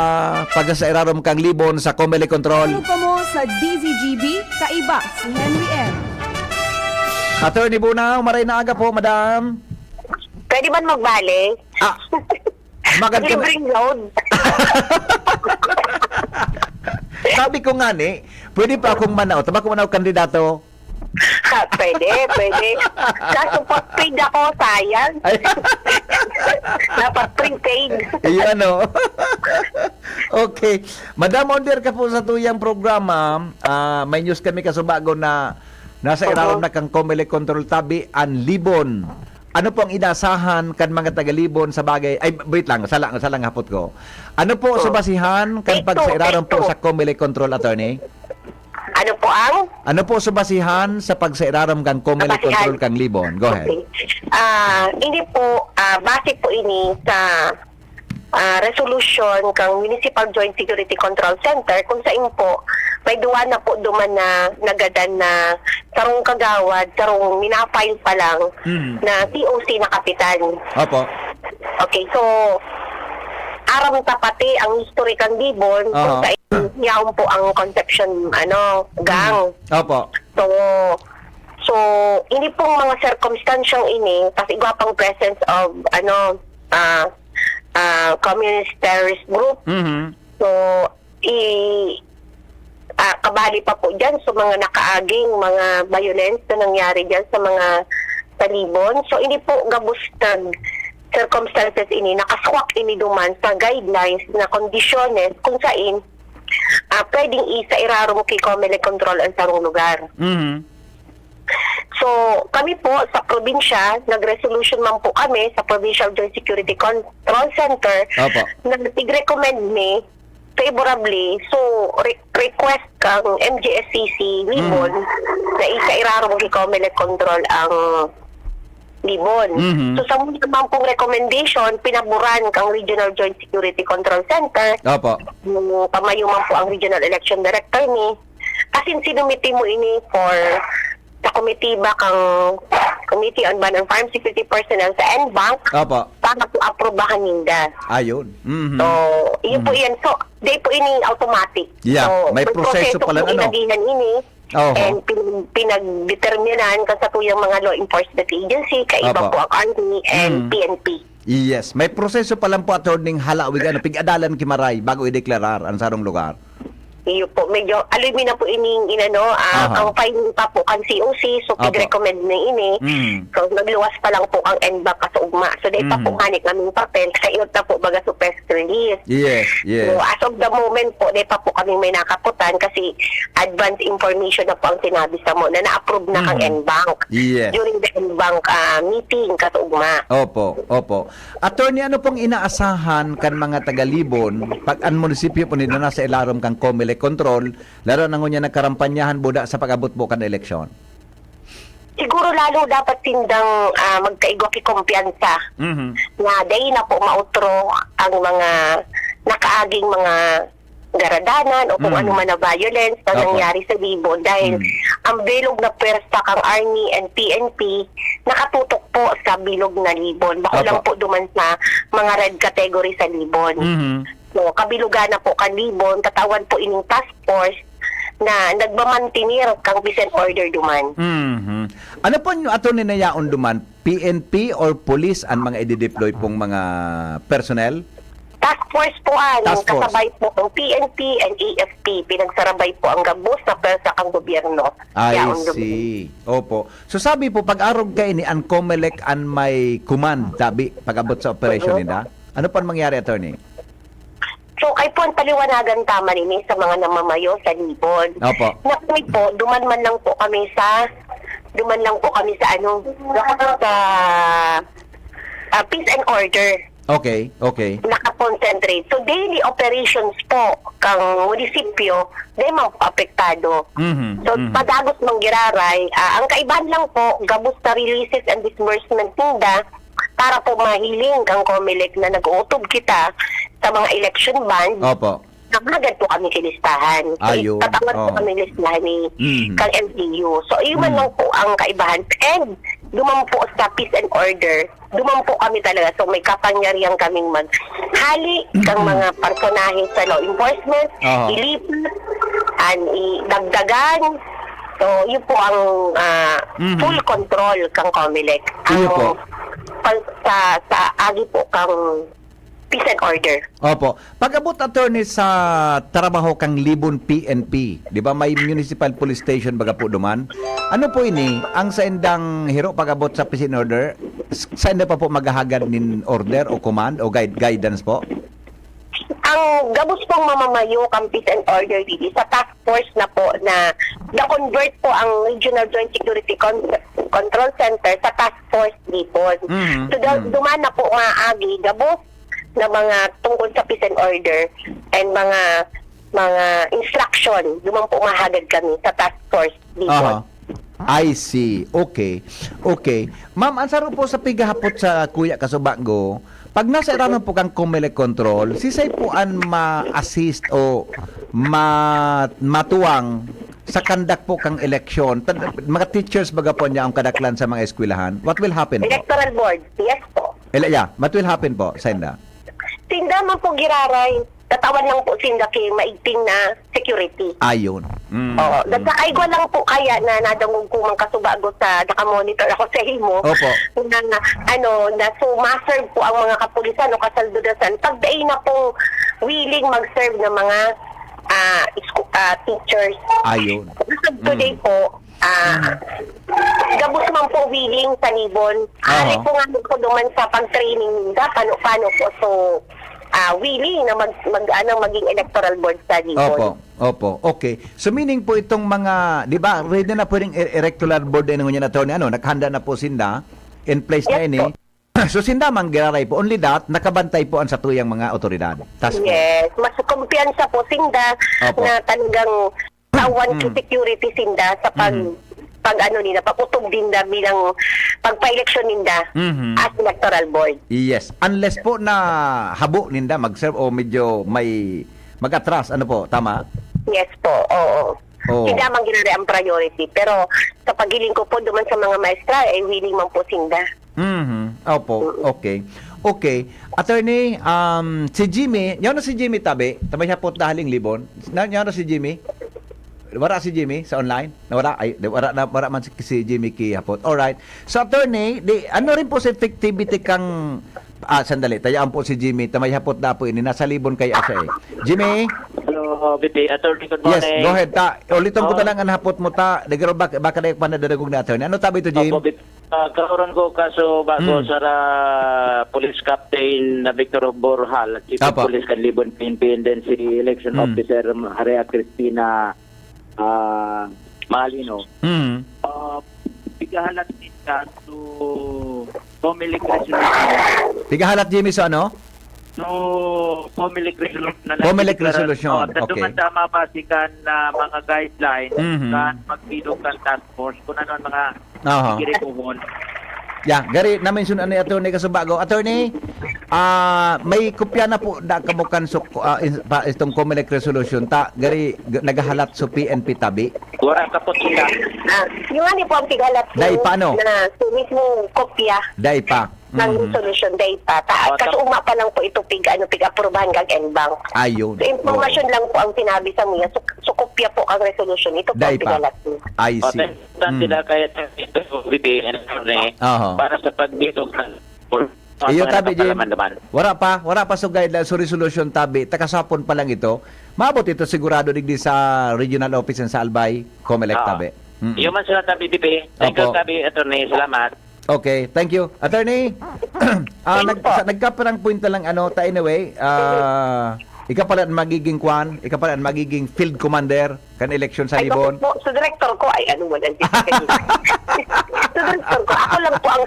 pagsairarom kang libon sa Comelec Control. Grupo mo sa DZGB, kaiba si Henry M. Attorney Bunao, maray na aga po, madam. Pwede ba magbali? Maganda. Libreng load. Sabi ko nga ni, pwede pa akong manaw. Taba ko manaw kandidato. Pwede. Kaso pag paid ako, sayang. Ay. Dapat prepaid. Iyan o. Okay. Madam, order ka po sa tuyang programa. May news kami kasubago na nasa iraram na kang Comelec Control Tabi ang Libon. Ano po ang inasahan kan mga taga-Libon sa bagay? Ay, wait lang. Salang hapot ko. Ano po sa basihan kan pag sa iraram po sa Comelec Control, Attorney? Ano po ang? Ano po sa basihan sa pagsairaram kang Comelec Basihan. Control kang Libon? Go ahead. Okay. Hindi po, base po ini sa resolution kang Municipal Joint Security Control Center kung saan po may duwa na po duman na nagadan na sarong kagawad, sarong minafile pa lang na TOC na kapitan. Opo. Okay, so aram tapati ang historical Libon kung saan yaon po ang conception gang. Opo. So hindi pong mga circumstansyang ini kasi gwapang presence of communist terrorist group. So kabali pa po dyan sa mga nakaaging mga violence na nangyari dyan sa mga talibon. So hindi po gabos circumstances ini nakaswak ini duman sa guidelines na kondisyones kung saan pwedeng isa irarom kay Comelec Control ang sarong lugar. So kami po sa probinsya nag-resolution man po kami sa Provincial Joint Security Control Center na tig-recommend me favorably, so request kang MGSCC Libon na isa irarom kay Comelec Control ang Libon. So sa muna naman pong recommendation, pinaburan kang Regional Joint Security Control Center. Opo. Pamayuman po ang Regional Election Director ni. Kasi sinumiti mo ini for sa committee ba kang Committee on Ban on Farm Security Personnel sa NBank para po aprobahan ninda. Ayun. So, yun po yan. So, di po ini automatic. Yeah, so, may proseso pala ini. And pinagdeterminan sa tuyang mga law enforcement agency, kaiba po ang Army and PNP. Yes, may proseso pa lang po attorney halawig pig-adalan kimaray bago i-deklarar ang sarong lugar. Iyo po, medyo alumi na po ining ang finding pa po kan COC, so pig-recommend na ini. So nagluwas pa lang po ang NBank kasugma. So dahil pa po kanik naming papel, kayot na po baga sa press release. Yes. So as of the moment po, dahil pa po kami may nakaputan kasi advance information na po ang sinabi sa mo na na-approve na kang NBank. Yes. During the NBank meeting kasugma. Opo. Attorney, ano pong inaasahan kan mga taga-Libon pag ang munisipyo po nila nasa ilarom kang Comelec Control, laro na ngunya nagkarampanyahan buda sa pag-abot po kan eleksyon? Siguro lalo dapat tindang magkaigwa kumpiyansa na dahil na po mautro ang mga nakaaging mga garadanan o kung ano man na violence na nangyari sa Libon dahil ang bilog na pwersa kang Army and PNP nakatutok po sa bilog na Libon. Bako lang po duman sa mga red category sa Libon. So, kabilugan na po kan Libon, katawan po ining task force na nagmamantinir kang Vicent Order duman. Ano po yung ato ninayaon duman? PNP or police ang mga i-deploy pong mga personnel? Task force po kasabay po ang PNP and AFP. Pinagsarabay po ang gabos na persa ang gobyerno. I see. Opo. So sabi po, pag-arog kayo ni ang Comelec ang may command, sabi, pag-abot sa operation nila, ano pa mangyari, attorney? So, kay po ang paliwanagan tama rin sa mga namamayo sa Libon. Opo. Na kami po, duman lang po kami sa peace and order. Okay. Nakakonsentrate. So, daily operations po kang munisipyo, di man po apektado. So, padagos manggiraray. Ang kaibahan lang po, gabos na releases and disbursement ninda para po mahiling kang Comelec na nag-uutob kita sa mga election band Nagagad po kami kilistahan. So, Ayun. tatawag po Oh. kami listahan ni Mhm. kang LGU. So, iyon lang po ang kaibahan. And, duman po sa peace and order, duman po kami talaga. So, may kapangyarihan kaming maghali kang mga personahe sa law enforcement, Oo. ilipat, idagdagan. So, yun po ang full control kang COMELEC. Iyo po. Sa agi po kang peace and order. Opo. Pag-abot, attorney, sa trabaho kang Libon PNP, di ba may municipal police station baga po duman? Ano po ini? Ang sa indang hero pag-abot sa peace and order, sa inda pa po maghahagad nin order o command o guidance po? Ang gabos pong mamamayo kang peace and order dito sa task force na po na na-convert po ang Regional Joint Security Control Center sa task force dito. Mhm. So, duman na po nga agi gabos na mga tungkol sa peace and order and mga instruction. Duman po mahagad kami sa task force dito. Aha. I see. Okay. Okay. Ma'am, ansaro po sa pigahapot sa Kuya Kasubago, pag nasa iraman po kang COMELEC control, sisay po an ma-assist o matuwang sa kandak po kang eleksyon. Mga teachers baga po niya ang kadaklan sa mga eskwelahan. What will happen po? Electoral board, yes po. What will happen po, Senda? Sinda man po giraray, tatawan lang po sinda kay maigting na security. Ayun. Oo, nagkaigwa lang po kaya na nadangog ko mang kasubago sa nakamonitor ako sa imo. Opo. Na sumaserve po ang mga kapulisan o kasaldudasan. Pagdaay na po willing mag-serve ng mga teachers. Ayun. Today po, gabos man po willing sa Libon. Ari po nga ko duman sa pag-training nila, paano po. So, willing na maging electoral board sa Libon. Opo. Okay. So meaning po itong mga, di ba, ready na po rin electoral board din ng attorney, naghanda na po sinda, in place na Yes ini. So sinda mang giraray po, only that, nakabantay po ang satuyang mga otoridad. Task force. Yes, mas kumpiyansa po sinda Opo. na talagang tawan to security sinda sa pag-utog din na bilang pagpa-eleksyon ninda as electoral board. Yes. Unless po na habo ninda mag-serve o medyo may mag-atras, ano po, tama? Yes po, oo. Oo. Sinda man ginari ang priority. Pero sa pagiling ko po duman sa mga maestra, willing man po sinda. Opo, okay. Okay. Attorney, si Jimmy, yun na si Jimmy tabi, tabay siya po dahaling Libon. Yun na si Jimmy. Wala si Jimmy sa online? Wala man si Jimmy kihapot. Alright. So, attorney, ano rin po sa effectivity kang sandali, tayaan po si Jimmy, tamay hapot na po ini, nasa Libon kay Asa eh. Jimmy? Hello, BP. Attorney, good morning. Yes, go ahead. Ulitin ko na lang ang hapot mo Dagaro baka na yung panadadagog na attorney. Ano tabi ito, Jim? Opo, BP. Karoon ko kaso bago sa Police Captain na Victor Borjal, Chief of Apo. Police Canlibon PNP, and then si Election Officer Maria Cristina Malino. Pigahalat din kaso COMELEC resolution. Pigahalat, Jimmy, sa ano? No, COMELEC resolution na COMELEC resolution, okay. okay. Dumanda mapasikan na mga guidelines Mhm. kan magbilog ng task force kung ano ang mga Aha. giripuhon. Gari na-mention ani attorney Kasubago. Attorney, may kopya na po da kabukan so itong COMELEC resolution gari nagahalat so PNP tabi. Wala ka po sila. Yung ano po ang pigalat Dahil paano? na mismo kopya Dai pa. ng resolution dahil pa. Kasi pa lang po ito pig-approbahan kag NBank. Ayun. So, information lang po ang sinabi sa mga. So kopya po ang resolution. Ito po Dahil ang pa. pigalat. I see. Sila kaya ito BP and Aha. para sa pagbilog ng Iyo tabi Jim. naman. Wala pa so guideline so resolution tabi. Takasapon pa lang ito. Maabot ito sigurado digdi sa regional office sa Albay, COMELEC tabi. Iyo man sila tabi BP. Thank you Opo. tabi attorney. Salamat. Okay, thank you. Attorney, nagkaparang point na lang anyway, ikaw pala ang magiging ikaw pala ang magiging field commander kan election sa Libon. So director ko ay ano mo lang. So director ko, ako lang po ang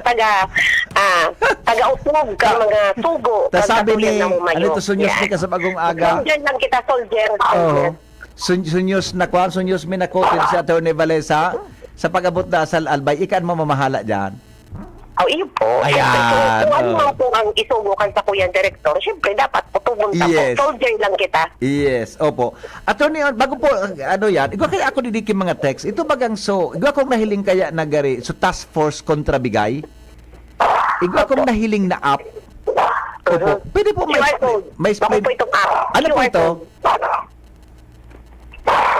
taga-utog ka mga tugo. Sabi ni, sunyos ni Kasabagong Aga. Soldier lang kita, soldier. Sunyos mi na quoted si Attorney Valesa sa pag-abot na sa Albay, ikan mo mamahala dyan. Iyo po. Ayan, Siyempre, kung ano oh. man po ang isubukan sa kuya director, siyempre dapat po tumunta Yes. po. Soldier lang kita. Yes, opo. Attorney, bago po, ano yan, igwa kaya ako didikin mga text, ito bagang so, igwa kong nahiling kaya nagari, so task force kontra bigay, igwa kong nahiling na app, opo, pwede po may, QR code. may Bako po itong app. ano po QR ito? code.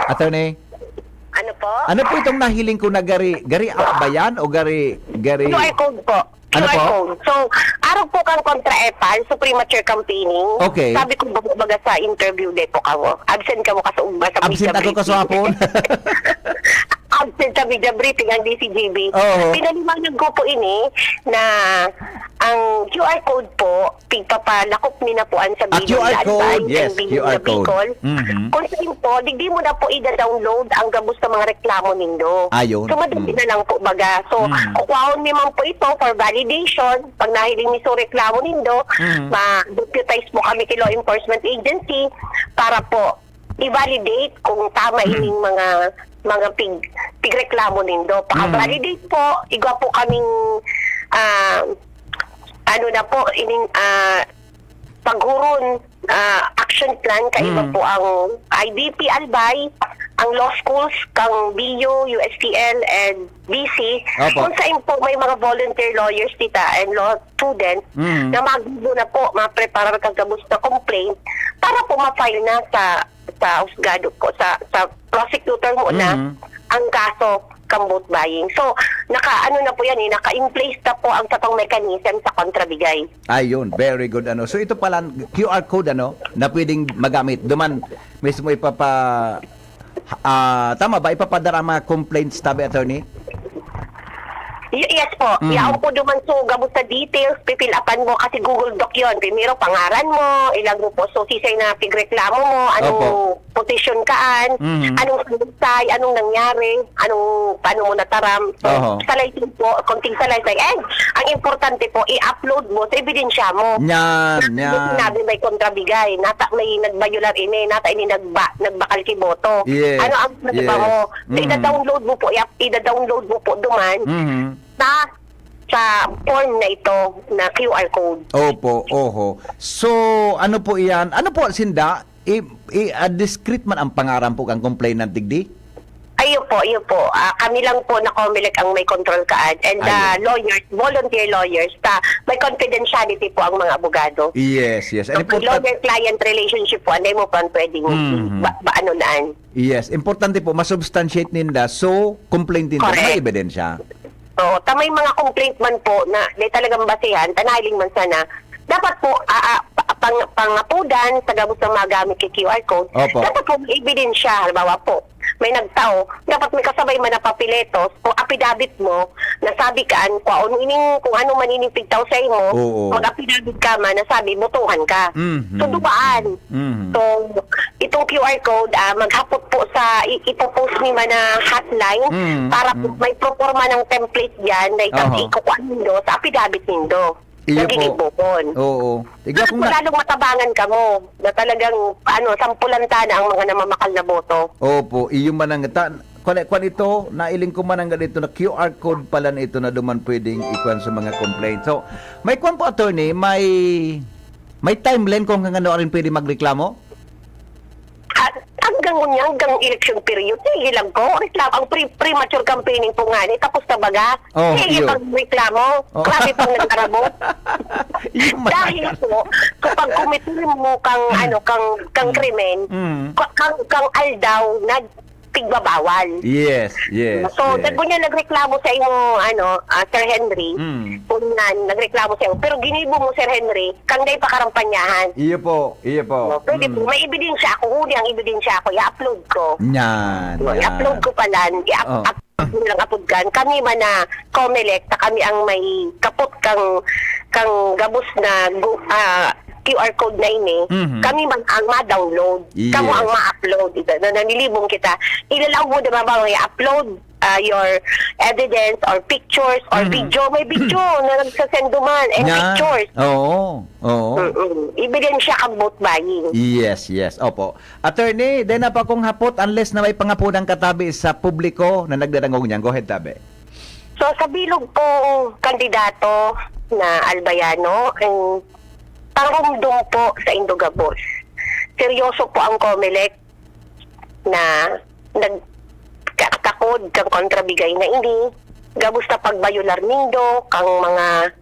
Attorney, Ano po? ano po itong nahiling ko na gari app ba yan o gari QR code po. Ano QR po? code. So, araw po kang kontra EPAL, so premature campaigning. Okay. Sabi ko baga sa interview day po ka mo. Absent ka mo ka sa ugba sa absent media ako briefing. kaswapon? Absent sa media briefing ang DCGB. Oo. Pinaliwanag ko po ini na ang QR code po, pigpapalakop ni na po ang sa Ah, video QR code. Albay, Yes, and video QR sa Bicol. code. Mhm. Kung saan po, digdi mo na po i-download ang gabos ng mga reklamo nindo. Ayun. So, madali na lang po baga. So, Mhm. kukuhaon naman po ito for validation. Pag nahiling ni so reklamo nindo, Mhm. ma-deputize po kami kay Law Enforcement Agency para po i-validate kung tama ining mga pigreklamo nindo. Paka-validate po, igwa po kaming ano na po, ining paghuron action plan kaiba po ang IDP Albay, ang law schools kang BU, USTL and BC. Opo. Kung saan po may mga volunteer lawyers dita and law students na magbubo na po mapreparar kagabos na complaint para po ma-file na sa husgado ko sa prosecutor mo na ang kaso kang vote buying. So, naka-ano na po yan naka-in place na po ang sapang mechanism sa kontrabigay. Ayun, very good ano. So ito pala QR code ano na pwedeng magamit. Duman mismo tama ba ipapadara ang mga complaints tabi attorney? Yes po. Yaon po duman so gabos sa details, pipil-upan mo kasi Google Doc yun. Primero, pangaran mo, ilang mo po. So, sisay na pigreklamo mo, anong position kaan, anong salusay, anong nangyari, paano mo nataram. So, salaysay po, konting salaysay. And, ang importante po, i-upload mo sa ebidensya mo. Yan. Sinabi may kontrabigay, may nagbayular ini, nata ini nagbakal kiboto. Yes, Ano ang nagba yes. mo? So, ida-download mo po duman sa form na ito na QR code. Opo, oho. So, ano po iyan? Ano po, Sinda? Discreet man ang pangaran po kang complainant digdi? Ayun po. Kami lang po na COMELEC ang may control kaan. And lawyers, volunteer lawyers, may confidentiality po ang mga abogado. Yes. So, lawyer-client relationship po, anday mo pa pwedeng ano naan. Yes, importante po, masubstantiate ninda. So, complaint din Correct. may ebidensya. So, tamay mga complaint man po na di talagang basihan, tanahiling man sana, dapat po pangapudan sa gabos ng magamit kay QR code, Opo. dapat po may ebidensya. Halimbawa po, may nagtao, dapat may kasabay man na papiletos o affidavit mo na sabi kaan kung ano man ining pigtaw sa imo, Oo. mag-affidavit ka man na sabi, butuhan ka. Mhm. So, dubaan. Mhm. So, itong QR code, maghapot po sa, ipopost ni man na hotline para po may proforma ng template dyan na ikukuha nindo sa affidavit nindo. Iyo Nagiging po. bukon. Oo. Tignan Dapat ko po na. lalong matabangan ka mo na talagang sampulanta na ang mga namamakal na boto. Opo, iyo man ang kwan ito, nailing ko man ang ganito na QR code pala na ito na duman pwedeng ikuan sa mga complaint. So, may kwan po attorney, may timeline kung hanggang ano rin pwede magreklamo? At hanggang election period, hilang ko. Reklamo, ang premature campaigning po nga, tapos na baga. Iyo. Pag reklamo, grabe pang nagkarabo. Dahil po, kapag kumitin mo kang krimen, kang aldaw na pigbabawal. Yes. So, tagbo niya nagreklamo sa imo, Sir Henry, kung nagreklamo sa imo, pero ginibo mo, Sir Henry, kang day pakarampanyahan. Iyo po. Pwede po, may ebidensya ako, huli ang ebidensya ako, i-upload ko. Yan. I-upload ko pala, i-upload kan. Kami man na COMELEC, kami ang may kapot kang gabos na QR code na ini, kami man ang ma-download, Yes. kamo ang ma-upload. Nanilibong kita. Ilalaw mo diba ba i-upload your evidence or pictures or video. May video na nagsasend duman and pictures. Oo. Ebidensya kang vote buying. Yes. Opo. Attorney, then na pa kong hapot unless na may pangapunang katabi sa publiko na nagdadangog niyan. Go ahead, tabi. So sa bilog pong kandidato na Albayano, ang parumdum po sa Indogabos. Seryoso po ang COMELEC na nagkatakod kang kontrabigay na ini, gabos na pagbayular nindo, kang mga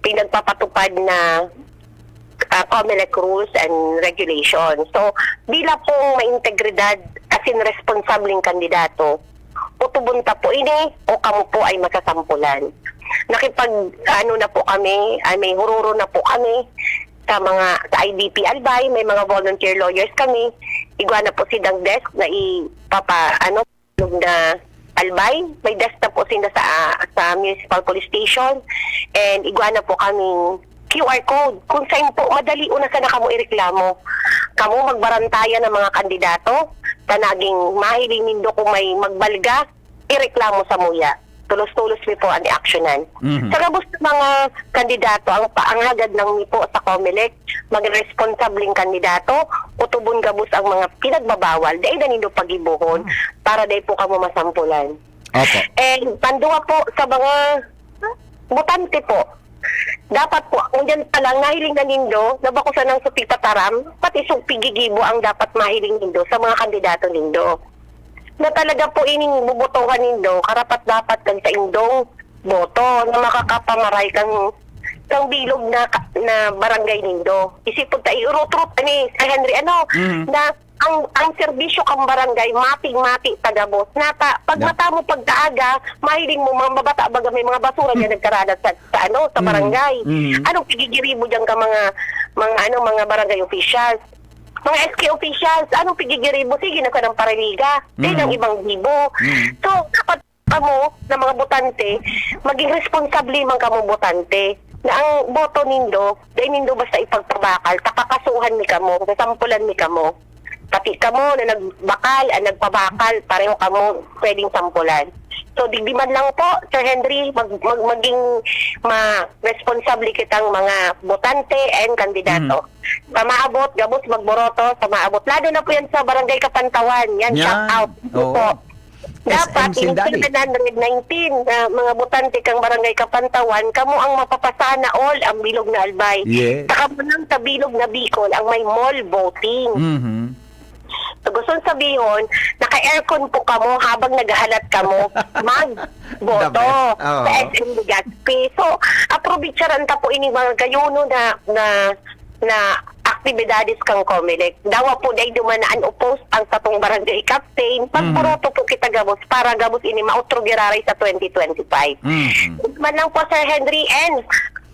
pinagpapatupad na COMELEC rules and regulations. So, bila pong maintegridad as in responsabling kandidato, utubunta po ini o kamo po ay masasampulan. Na po kami, ay may hururo na po kami sa IDP Albay, may mga volunteer lawyers kami. Igwa na po silang desk na na Albay. May desk na po sila sa Municipal Police Station. And igwa na po kaming QR code. Kung saan po, madali una sana kamo ireklamo. Kamo magbarantayan ng mga kandidato na naging mahiling nindo kung may magbalga, ireklamo sa muya. Tulos-tulos mi po ang aksyonan. Sa gabos ng mga kandidato, ang paanghagad ng mi po sa COMELEC, mag-responsabling kandidato, utubon gabos ang mga pinagbabawal, dahil na nindo pagibuhon, para dahil po kamo masampulan. Opo. And panduwa po sa mga botante po, dapat po, kung dyan pa lang nahiling na nindo, nabakusan ng supi pataram, pati pigigibo ang dapat mahiling nindo sa mga kandidato nindo. Na talaga po ining bubotohan nindo, karapat dapat kang sa indong boto na makakapamaray kang bilog na barangay nindo. Isipod ta iurot-rot ni sa Henry na ang serbisyo kang barangay mati tagabos nata pag mata mo pagkaaga mahiling mo mabata baga may mga basura diyan nagkaradat sa barangay. Anong pigigiri mo diyan ka mga barangay officials? Mga SK officials, anong pigigiribo? Sige na ka ng paraliga. Dahil ang ibang libo. So, dapat kamo na mga botante, maging responsable man kamo botante na ang boto nindo, dahil nindo basta ipagpabakal, takakasuhan mi kamo, sasampulan mi kamo. Pati kamo na nagbakal, nagpabakal, pareho kamo pwedeng sampulan. So, digdiman lang po, Sir Henry, maging responsable kitang mga botante and kandidato. Sa maabot, gabos magboroto, sa maabot. Lalo na po yan sa Barangay Kapantawan. Yan, shout out. Po. Dapat, in 719 na mga botante kang Barangay Kapantawan, kamo ang mapapasana all ang bilog na Albay. Yes. Saka mo lang sa bilog na Bicol, ang may mall voting. So, gusto sabihin, naka-aircon po kamo habang naghahalat kamo mag-boto sa SM Legazpi. So, aprobitsaran ta po ini mga gayuno na aktibidades kang COMELEC. Dawa po dahil dumanaan opposed ang satong barangay captain. Pagpuroto po kita gabos para gabos ini mautro giraray sa 2025. Man lang po, Sir Henry, and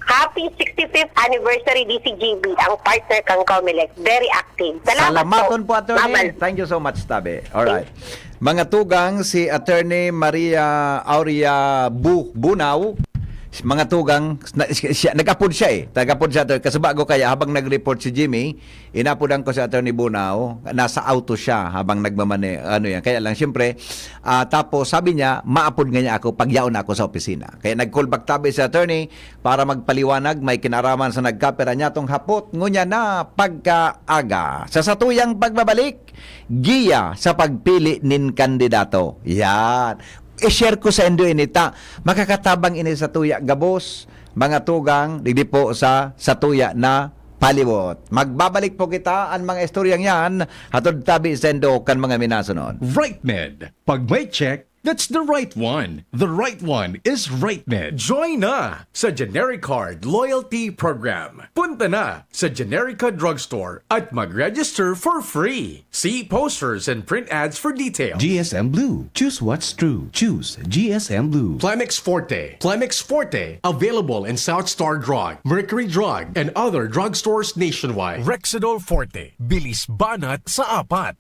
happy 65th anniversary DCGB, ang partner kang COMELEC. Very active. Salamaton po, Attorney. Thank you so much, Tabe. Alright. Mga tugang, si Attorney Maria Aurea Bunaw, mga tugang, nag-upload siya nag-upload siya, kasi bago kaya habang nag-report si Jimmy, inapudan ko si Attorney Bunaw, nasa auto siya habang nagmamane, kaya lang siyempre, tapos sabi niya, ma-upload nga niya ako pag yaon ako sa opisina. Kaya nag-call back tabi si Attorney para magpaliwanag, may kinaraman sa nagkapera niya tong hapot, ngunya na pagkaaga. Sa satuyang pagbabalik, giya sa pagpili nin kandidato. Yan. I-share ko sa Indo inita. Makakatabang ini sa tuya gabos, mga tugang, digdi po sa tuya na palibot. Magbabalik po kita ang mga istoryang yan hatod tabi sa Indo kan mga minasunod. RightMed. Pag may check, that's the right one. The right one is RightMed. Join na sa GeneriCard Loyalty Program. Punta na sa Generica Drugstore at mag-register for free. See posters and print ads for details. GSM Blue. Choose what's true. Choose GSM Blue. Plemix Forte. Plemix Forte. Available in South Star Drug, Mercury Drug, and other drugstores nationwide. Rexidol Forte. Bilis banat sa apat.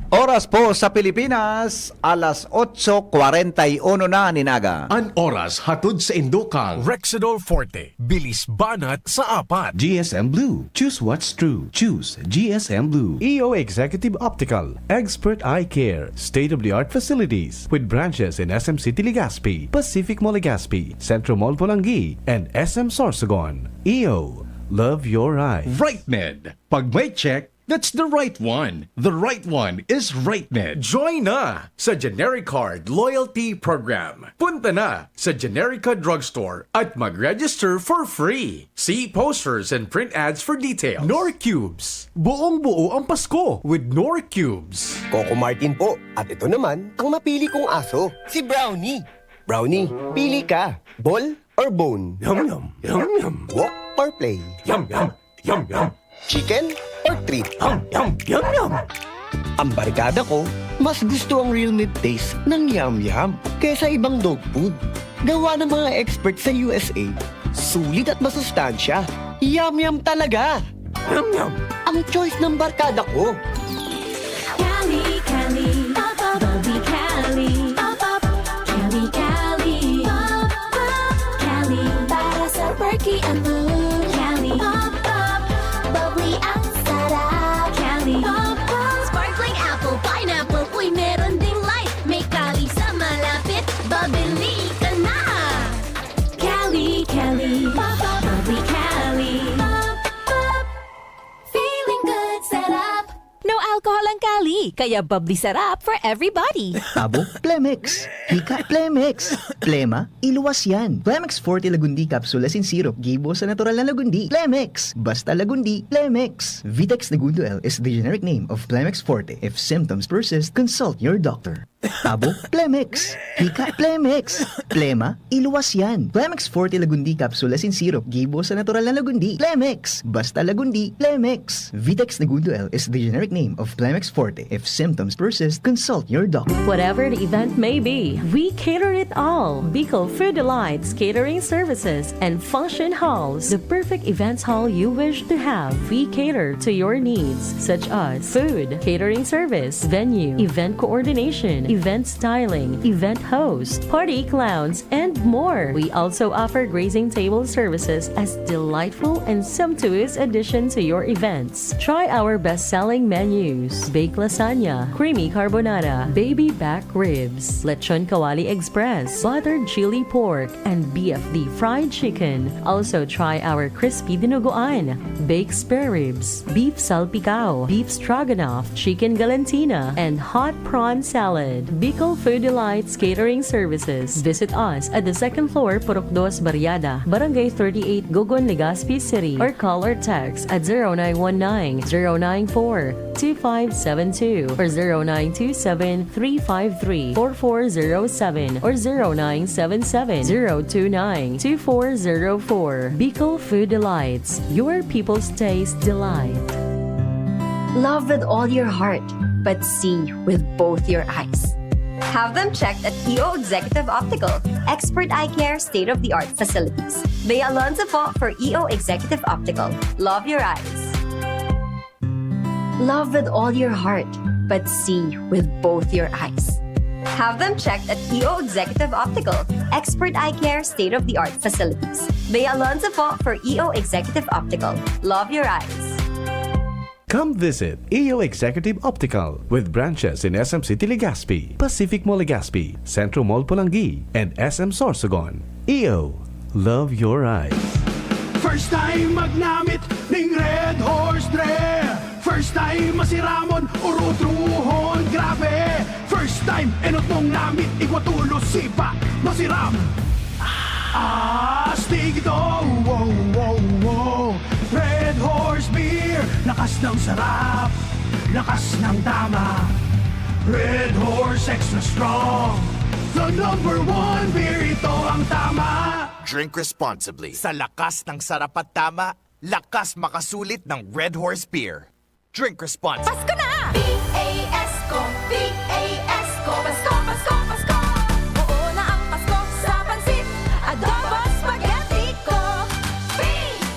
Oras po sa Pilipinas, alas 8:41 na ninaga. An oras hatod sa Indokang. Rexidol Forte. Bilis banat sa apat. GSM Blue. Choose what's true. Choose GSM Blue. EO Executive Optical. Expert Eye Care. State-of-the-art facilities with branches in SM City Legazpi, Pacific Mall Legazpi, Centro Mall Pulangi, and SM Sorsogon. EO. Love your eyes. RightMed. Pag may check, that's the right one. The right one is RightNet. Join na sa GeneriCard Loyalty Program. Punta na sa Generica Drugstore at mag-register for free. See posters and print ads for details. Norcubes. Buong-buo ang Pasko with Norcubes. Coco Martin po. At ito naman, ang napili kong aso, si Brownie. Brownie, pili ka. Ball or bone? Yum yum, yum yum. Walk or play? Yum yum, yum yum. Chicken or treat? Yum yum, yum yum. Ang barkada ko, mas gusto ang real meat taste ng Yum Yum kaysa ibang dog food. Gawa ng mga experts sa USA. Sulit at masustansya. Yum Yum talaga! Yum yum. Ang choice ng barkada ko. Cali, Cali, pop, pop, bubbly Cali, pop, pop, Cali, Cali, pop, pop, Cali, para sa perky and blue, Cali, pop, pop, bubbly ang sarap, Cali, pop, pop, sparkling apple, pineapple, uy, meron ding light, may Cali sa malapit, babili ka na, Cali, Cali, pop, pop, bubbly Cali, pop, pop, feeling good, sarap. No alcohol ang Cali, kaya bubbly sarap for everybody. Abo, Plemex. Hika, Plemex. Plema, iluwas yan. Plemex Forte Lagundi Capsule Asin Syrup. Gibo sa natural na Lagundi. Plemex. Basta Lagundi, Plemex. Vitex Nagundo L is the generic name of Plemex Forte. If symptoms persist, consult your doctor. Abo, Plemex. Hika, Plemex. Plema, iluwas yan. Plemex Forte Lagundi Capsule Asin Syrup. Gibo sa natural na Lagundi. Plemex. Basta Lagundi, Plemex. Vitex Nagundo L is the generic name of Plemex Forte. If symptoms persist, consult your doctor. Whatever the event may be, we cater it all. Bicol Food Delights Catering Services and Function Halls, the perfect events hall you wish to have. We cater to your needs, such as food, catering service, venue, event coordination, event styling, event host, party clowns, and more. We also offer grazing table services as delightful and sumptuous addition to your events. Try our best-selling menus: baked lasagna, creamy carbonara, baby back ribs, lechon kawali express, buttered chili pork, and BFD fried chicken. Also try our crispy dinuguan, baked spare ribs, beef salpicao, beef stroganoff, chicken galantina, and hot prawn salad. Bicol Food Delights Catering Services. Visit us at the second floor, Purok 2, Barriada, Barangay 38, Gogon, Legazpi City, or call or text at 0919-094-2572 or 0927-353-4407 or 0977-029-2404. Bicol Food Delights, your people's taste delight. Love with all your heart, but see with both your eyes. Have them checked at EO Executive Optical. Expert eye care, state-of-the-art facilities. Bay Alonzo po for EO Executive Optical. Love your eyes. Love with all your heart, but see with both your eyes. Have them checked at EO Executive Optical. Expert eye care, state-of-the-art facilities. Bay Alonzo po for EO Executive Optical. Love your eyes. Come visit EO Executive Optical with branches in SM City Legazpi, Pacific Mall Legazpi, Centro Mall Pulangi, and SM Sorsogon. EO, love your eyes. First time magnamit ning Red Horse Dre. First time masiramon urutruhon grabe. First time enot nung namit igwatulos sipa masiram. Astig ito, wow, wow, wow. Red Horse Beer, lakas ng sarap, lakas ng tama. Red Horse Extra Strong, the #1 beer, ito ang tama. Drink responsibly. Sa lakas ng sarap at tama, lakas makasulit ng Red Horse Beer. Drink responsibly. Pasko na! P-A-S-Co, P-A-S-Co, Pasko, Pasko, Pasko. Oo na ang Pasko sa pansit, adobo spaghetti ko.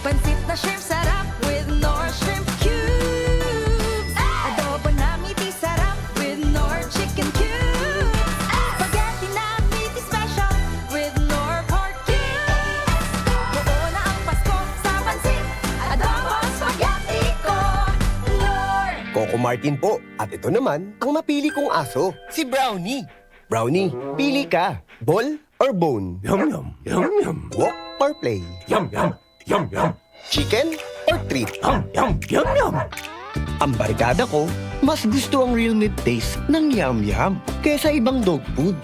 Pansit na shrimp sarap with Nor shrimp cubes. Adobo na meaty sarap with Nor chicken cubes. Spaghetti na meaty special with Nor pork cubes. Oo na ang Pasko sa pansit, adobo spaghetti ko. Nor. Coco Martin po. At ito naman, ang napili kong aso, si Brownie. Brownie, pili ka. Ball or bone? Yum yum, yum yum. Walk or play? Yum yum, yum yum. Chicken or treat? Yum yum, yum yum. Ang barkada ko, mas gusto ang real meat taste ng Yum Yum kaysa ibang dog food.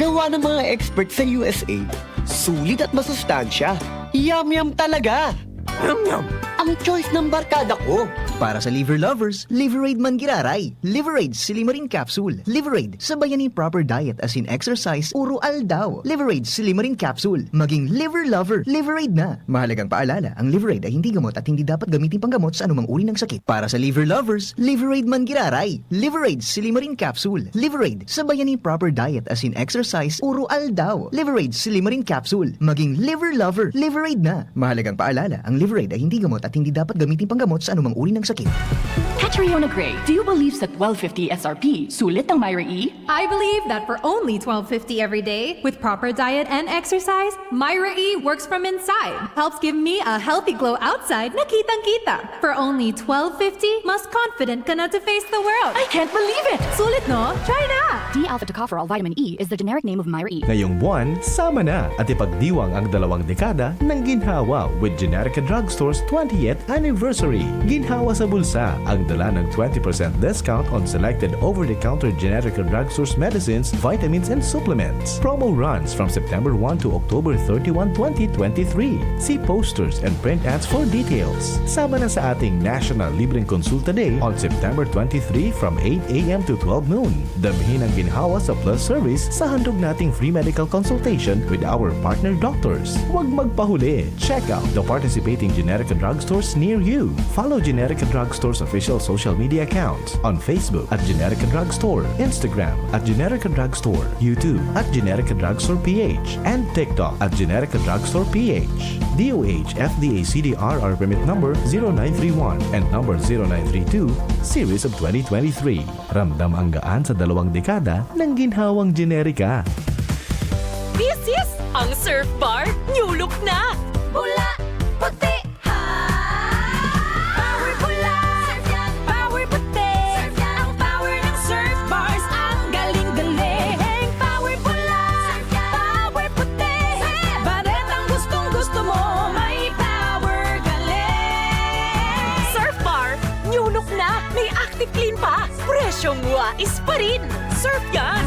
Gawa ng mga expert sa USA, sulit at masustansya. Yum Yum talaga! Yum Yum! Ang choice ng barkada ko. Para sa liver lovers, Liverade man giraray. Liverade Silimarin Capsule. Liverade, sabayan ni proper diet as in exercise, uro aldaw. Liverade Silimarin Capsule. Maging liver lover, Liverade na. Mahalagang paalala, ang Liverade ay hindi gamot at hindi dapat gamitin panggamot sa anumang uri ng sakit. Para sa liver lovers, Liverade man giraray. Liverade Silimarin Capsule. Liverade, sabayan ni proper diet as in exercise, uro aldaw. Liverade Silimarin Capsule. Maging liver lover, Liverade na. Mahalagang paalala, ang Liverade ay hindi gamot at hindi dapat gamitin panggamot sa anumang uri ng sakit. Catriona Gray, do you believe sa 1250 SRP, sulit ng Myra E? I believe that for only $12.50 every day, with proper diet and exercise, Myra E works from inside. Helps give me a healthy glow outside na kitang-kita. For only $12.50, mas confident ka na to face the world. I can't believe it! Sulit no? Try na! D-alpha-tocopherol vitamin E is the generic name of Myra E. Ngayong buwan, sama na at ipagdiwang ang 2 dekada ng ginhawa with Generica Drugstore's 20th anniversary. Ginhawa sa bulsa ang dala ng 20% discount on selected over-the-counter Generica Drugstore's medicines, vitamins, and supplements. Promo runs from September 1 to October 31, 2023. See posters and print ads for details. Sama na sa ating National Libreng Consulta Day on September 23 from 8 a.m. to 12 noon. Damhin ang ginhawa sa Plus Service sa handog nating free medical consultation with our partner doctors. Huwag magpahuli. Check out the participating Generica Drugstores near you. Follow Generica Drugstore's official social media accounts on Facebook at Generica Drugstore, Instagram at Generica Drugstore, YouTube at Generica Drugstore PH, and TikTok at Generica Drugstore PH. DOH FDA CDRR permit number 0931 and number 0932, series of 2023. Ramdam ang gaan sa 2 dekada ng ginhawang Generica. This is ang Surf Bar New Look na! Bula, puti, Power bula, power puti, ang power ng Surf Bars, ang galing-galing. Power bula, power puti, baretang gustong-gusto mo, may power galing. Surf Bar, New Look na, may active clean pa, presyong wais pa rin. Surf yan!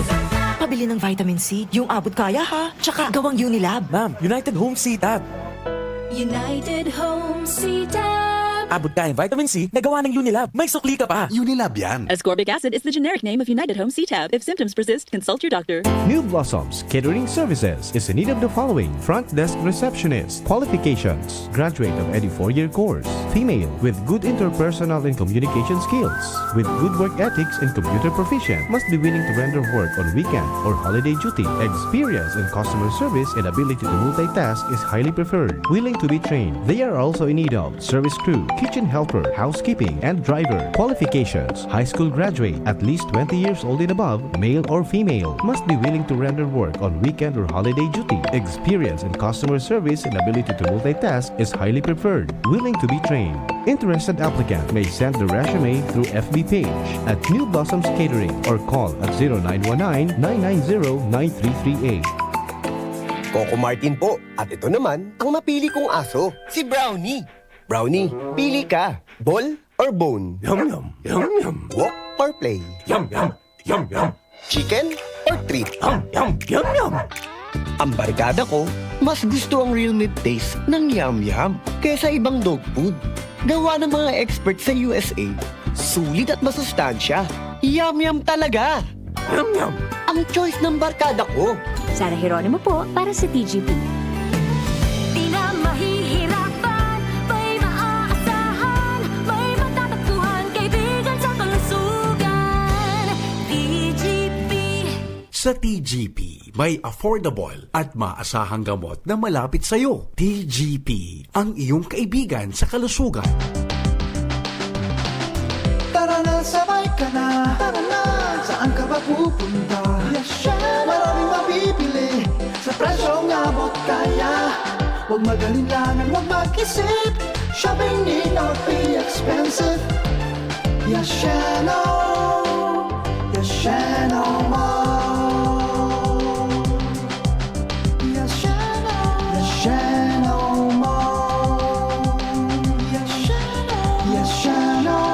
Pabili ng vitamin C, yung abot kaya ha. Tsaka gawang Unilab. Ma'am, United Home C-Tab. United Home C-Tab. Abot kaya vitamin C na gawa ng Unilab. May sukli ka pa. Unilab yan. Ascorbic acid is the generic name of United Home C-Tab. If symptoms persist, consult your doctor. New Blossoms Catering Services is in need of the following: front desk receptionist. Qualifications: graduate of any 4-year course. Female with good interpersonal and communication skills. With good work ethics and computer proficient. Must be willing to render work on weekend or holiday duty. Experience in customer service and ability to multitask is highly preferred. Willing to be trained. They are also in need of service crew, kitchen helper, housekeeping, and driver. Qualifications: high school graduate, at least 20 years old and above, male or female. Must be willing to render work on weekend or holiday duty. Experience in customer service and ability to multitask is highly preferred. Willing to be trained. Interested applicant may send the resume through FB page at New Blossoms Catering or call at 0919-990-9338. Coco Martin po. At ito naman, ang napili kong aso, si Brownie. Brownie, pili ka. Ball or bone? Yum yum, yum yum. Walk or play? Yum yum, yum yum. Chicken or treat? Yum yum, yum yum. Ang barkada ko, mas gusto ang real meat taste ng Yum Yum kaysa ibang dog food. Gawa ng mga expert sa USA, sulit at masustansya. Yum Yum talaga! Yum yum. Ang choice ng barkada ko. Sara Geronimo po para sa TGP. Di na mahihirapan, may maaasahan, may matatakbuhan, kaibigan sa kalusugan. TGP. Sa TGP, may affordable at maasahang gamot na malapit sa iyo. TGP, ang iyong kaibigan sa kalusugan. Tara na, sabay ka na. Tara na, saan ka ba pupunta? Maraming mabibili sa presyong abot kaya. Huwag magalinlangan, huwag mag-isip. Shopping need not be expensive. Yashano, Yashano Mall. Yashano, Yashano Mall. Yashano, Yashano.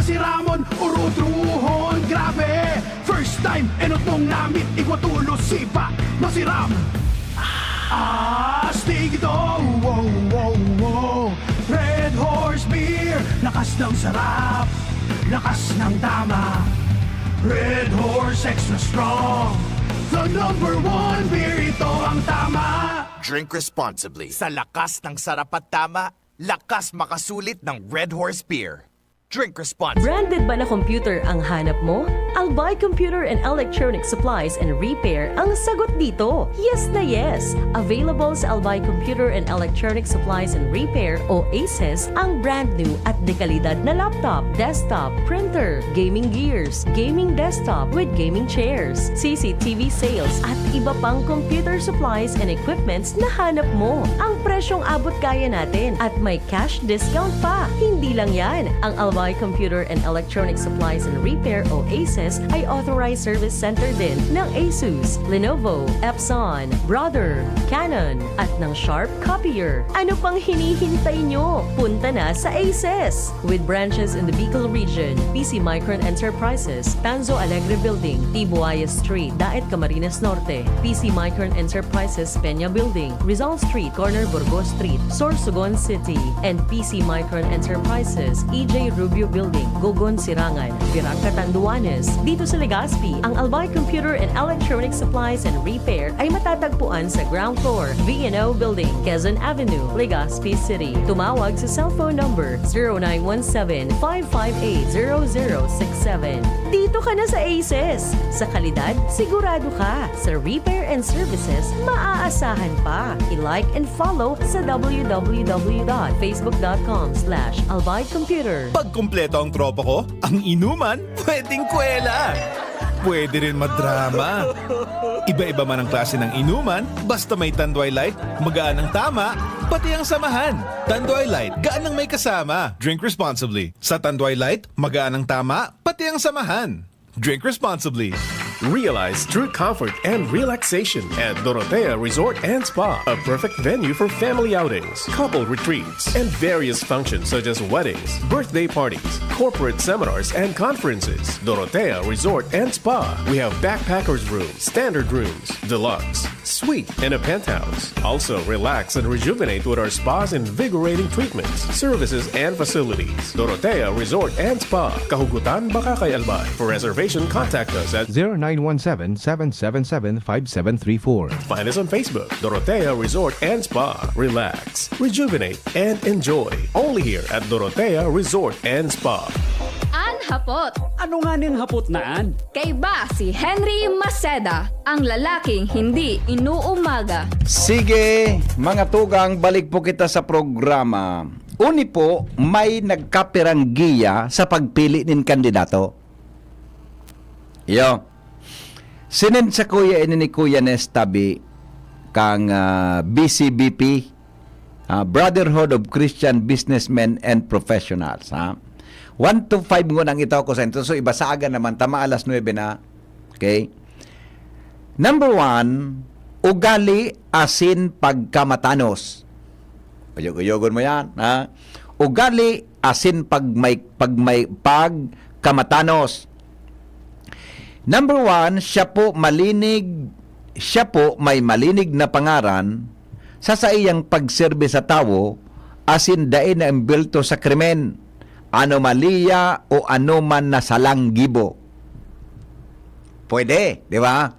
Masiramon, urutruhon, grabe. First time, enotong namit, ikwatulo sipa. Masiram, astig ito, wow, wow, wow. Red Horse Beer, lakas ng sarap, lakas ng tama. Red Horse Extra Strong, the #1 beer, ito ang tama. Drink responsibly. Sa lakas ng sarap at tama, lakas makasulit ng Red Horse Beer. Drink responsibly. Branded ba na computer ang hanap mo? Albay Computer and Electronic Supplies and Repair ang sagot dito. Yes na yes! Available sa Albay Computer and Electronic Supplies and Repair o ACES ang brand new at dekalidad na laptop, desktop, printer, gaming gears, gaming desktop with gaming chairs, CCTV sales at iba pang computer supplies and equipments na hanap mo. Ang presyong abot kaya natin at may cash discount pa. Hindi lang yan, ang Albay Computer and Electronic Supplies and Repair o ACES ay authorized service center din ng Asus, Lenovo, Epson, Brother, Canon at ng Sharp Copier. Ano pang hinihintay nyo? Punta na sa ACES! With branches in the Bicol region, PC Micron Enterprises, Tanzo Alegre Building, Tibuaya Street, Daet Camarines Norte, PC Micron Enterprises, Peña Building, Rizal Street, Corner Burgos Street, Sorsogon City, and PC Micron Enterprises, EJ Rubio Building, Gogon Sirangan, Virac Catanduanes. Dito sa Legazpi, ang Albay Computer and Electronic Supplies and Repair ay matatagpuan sa ground floor, V&O Building, Quezon Avenue, Legazpi City. Tumawag sa cellphone number 0917-558-0067. Dito ka na sa ACES. Sa kalidad, sigurado ka. Sa repair and services, maaasahan pa. I-like and follow sa www.facebook.com/albaycomputer. Pag kumpleto ang tropa ko, ang inuman, pwedeng kwela. Pwede rin madrama. Iba-iba man ang klase ng inuman, basta may Tanduay Light, magaan ang tama, pati ang samahan. Tanduay Light, gaan ang may kasama. Drink responsibly. Sa Tanduay Light, magaan ang tama, pati ang samahan. Drink responsibly. Realize true comfort and relaxation at Dorotea Resort and Spa, a perfect venue for family outings, couple retreats, and various functions such as weddings, birthday parties, corporate seminars, and conferences. Dorotea Resort and Spa. We have backpackers rooms, standard rooms, deluxe, suite, and a penthouse. Also, relax and rejuvenate with our spa's invigorating treatments, services, and facilities. Dorotea Resort and Spa, Kahugutan, Bakakay, Albay. For reservation, contact us at 0917-777-5734. Find us on Facebook, Dorotea Resort and Spa. Relax, rejuvenate, and enjoy. Only here at Dorotea Resort and Spa. An hapot. Ano nga ning hapot naan? Kay ba si Henry Maceda, ang lalaking hindi inuumaga. Sige, mga tugang, balik po kita sa programa. Uni po, may nagkapiranggiya sa pagpili ng kandidato. Yo. Sinin sa kuya ini ni Kuya Nestabi kang BCBP, Brotherhood of Christian Businessmen and Professionals. 1 to 5 ngunang ito ko sa ito. So, ibasagan naman. Tama alas 9 na. Okay? Number 1, ugali asin pagkamatanos. Uyog-uyogon mo yan. Ha? Ugali asin pagkamatanos. Number 1, siya po may malinig na pangaran sa iyang pagserbe sa tao asin dain na imbelto sa krimen, anomalya o anuman na salang gibo. Pwede, di ba?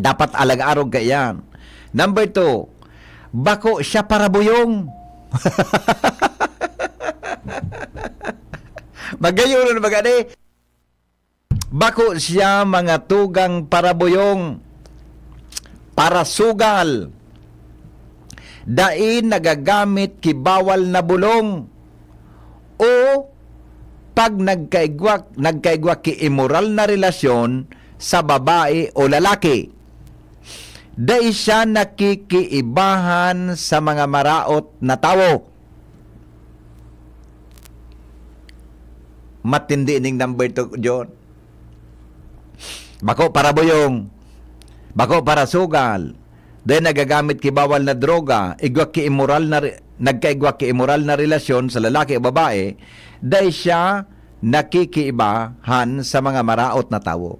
Dapat alag-arog ka yan. Number 2, bako siya para buyong. Magayon na magani. Bako siya mga tugang parabuyong, para sugal, dain nagagamit kibawal na bulong, o pag nagkaigwak ki immoral na relasyon sa babae o lalaki. Dai siya nakikiibahan sa mga maraot na tao. Matindi ning number 2 John. Bako para buyong, bako para sugal, dahil nagagamit kibawal na droga, nagkaigwak ki immoral na relasyon sa lalaki o babae, dahil siya nakikiibahan sa mga maraot na tao.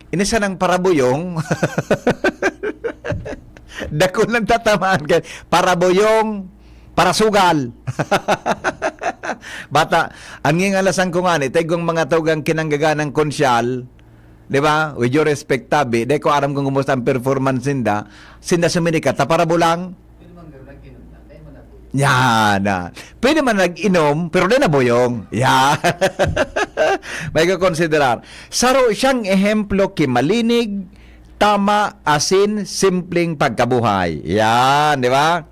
Inisa ng parabuyong, dako lang tatamaan kay parabuyong, parasugal. Bata, ang ngingalasan ko nga ni, taygong mga tugang kinanggaganang konsyal, di ba? With your respect, tabi, di ko aram kung kumusta ang performance sinda suminika, taparabulang. Yan. Pwede man nag-inom, pero di nabuyong. Yan. May kakonsiderar. Saro siyang ehemplo kimalinig, tama, asin, simpleng pagkabuhay. Yan, di ba?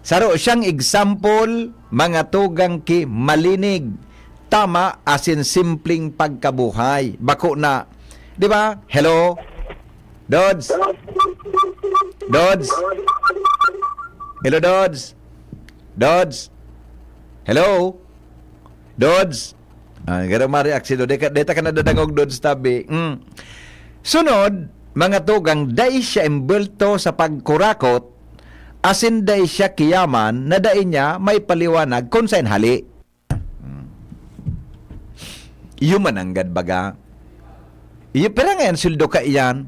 Saro siyang example, mga tugang kimalinig, tama, asin, simpleng pagkabuhay. Bako na. Di ba? Hello? Dods? Dods? Hello, Dods? Dods? Hello? Dods? Gano'ng ma-react si Dods. Deta ka na dadangog, Dods, tabi. Sunod, mga tugang, day siya imbulto sa pagkurakot, asin day siya kiyaman, na day niya may paliwanag kung saan hali. Iyo mananggad baga. Iyo, pero ngayon, suldo ka iyan.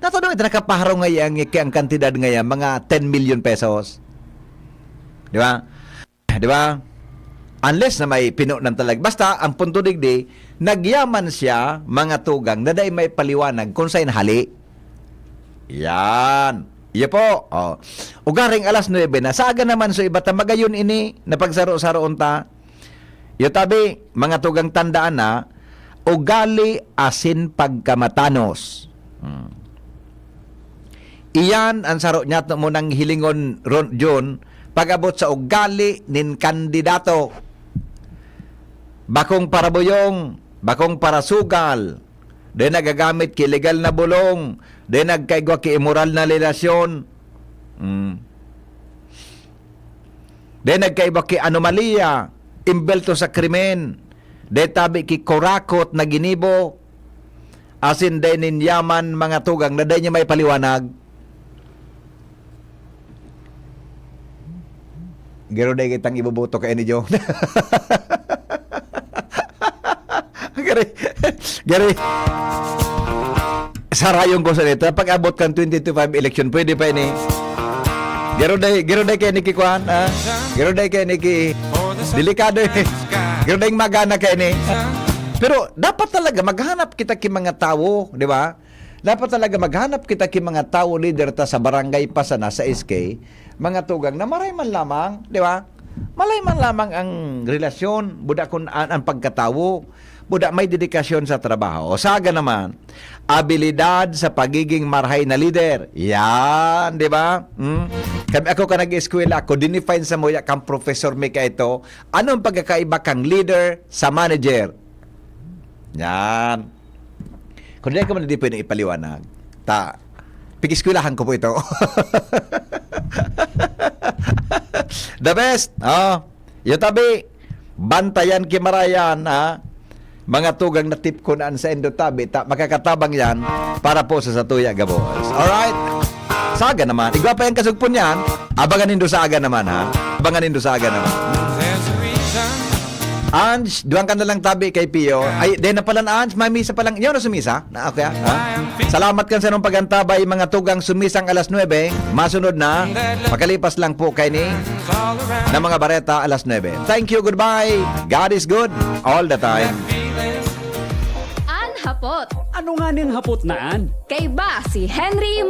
Natulong ito nakapaharo ngayon ang kantidad ngayon, mga 10 million pesos. Di ba? Di ba? Unless na may pinunan talaga. Basta, ang punto digdi, nagyaman siya, mga tugang, na dahil may paliwanag kung saan hali. Yan. Iya po. Oh. Ugaring alas 9 na, saaga naman so iba magayon ini, na pagsaro-saro unta. Yo tabi, mga tugang tandaan na, ugali asin pagkamatanos. Iyan ang saro niya mo nang hilingon John pag-abot sa ugali nin kandidato. Bakong parabuyong, bakong parasugal, de nagagamit ki legal na bulong, de nagkaigwa ki immoral na relasyon, de nagkaigwa ki anomalya, imbelto sa krimen, de tabi ki korakot na ginibo, asin de ninyaman mga tugang na de niya may paliwanag. Garo day kitang ibubuto kay ni Joe. Gari. Sarayong ko sa nito. Pag abot kan 2025 election, pwede pa ini. Garo day kay ni Kikuan. Garo day kay ni delikado. Garo day magana kay ni. Pero dapat talaga maghanap kita ki mga tao, di ba? Dapat talaga maghanap kita ki mga tao leader ta sa barangay pa sana sa SK. Mga tugang na maray man lamang, di ba? Malay man lamang ang relasyon, buda kun ang pagkatawo, buda may dedikasyon sa trabaho. O saga naman, abilidad sa pagiging marhay na leader. Yan, di ba? Kami ako ka nag-eskwela, ako dinefine sa moya kang professor may ka ito, anong pagkakaiba kang leader sa manager? Yan. Kung hindi ka man hindi pwede ipaliwanag, pigiskwelahan ko po ito. The best. Yung tabi, bantayan kimarayan, mga tugang na tip ko naan sa endo tabi, makakatabang yan para po sa Satuya Gabos. Alright? Saga naman. Igwa pa yung kasugpon yan. Abangan nindo sa aga naman, Abangan nindo sa aga naman. Ange, duwang ka na lang tabi kay Pio. Ay, di na pala na Ange, may misa pa lang. Yun na sumisa? Okay, Salamat kan sa nung pagantabay, mga tugang sumisang alas 9. Masunod na. Makalipas lang po kay ni na mga bareta alas 9. Thank you, goodbye. God is good all the time. Hapot. Ano nga ning hapot naan? Kay ba si Henry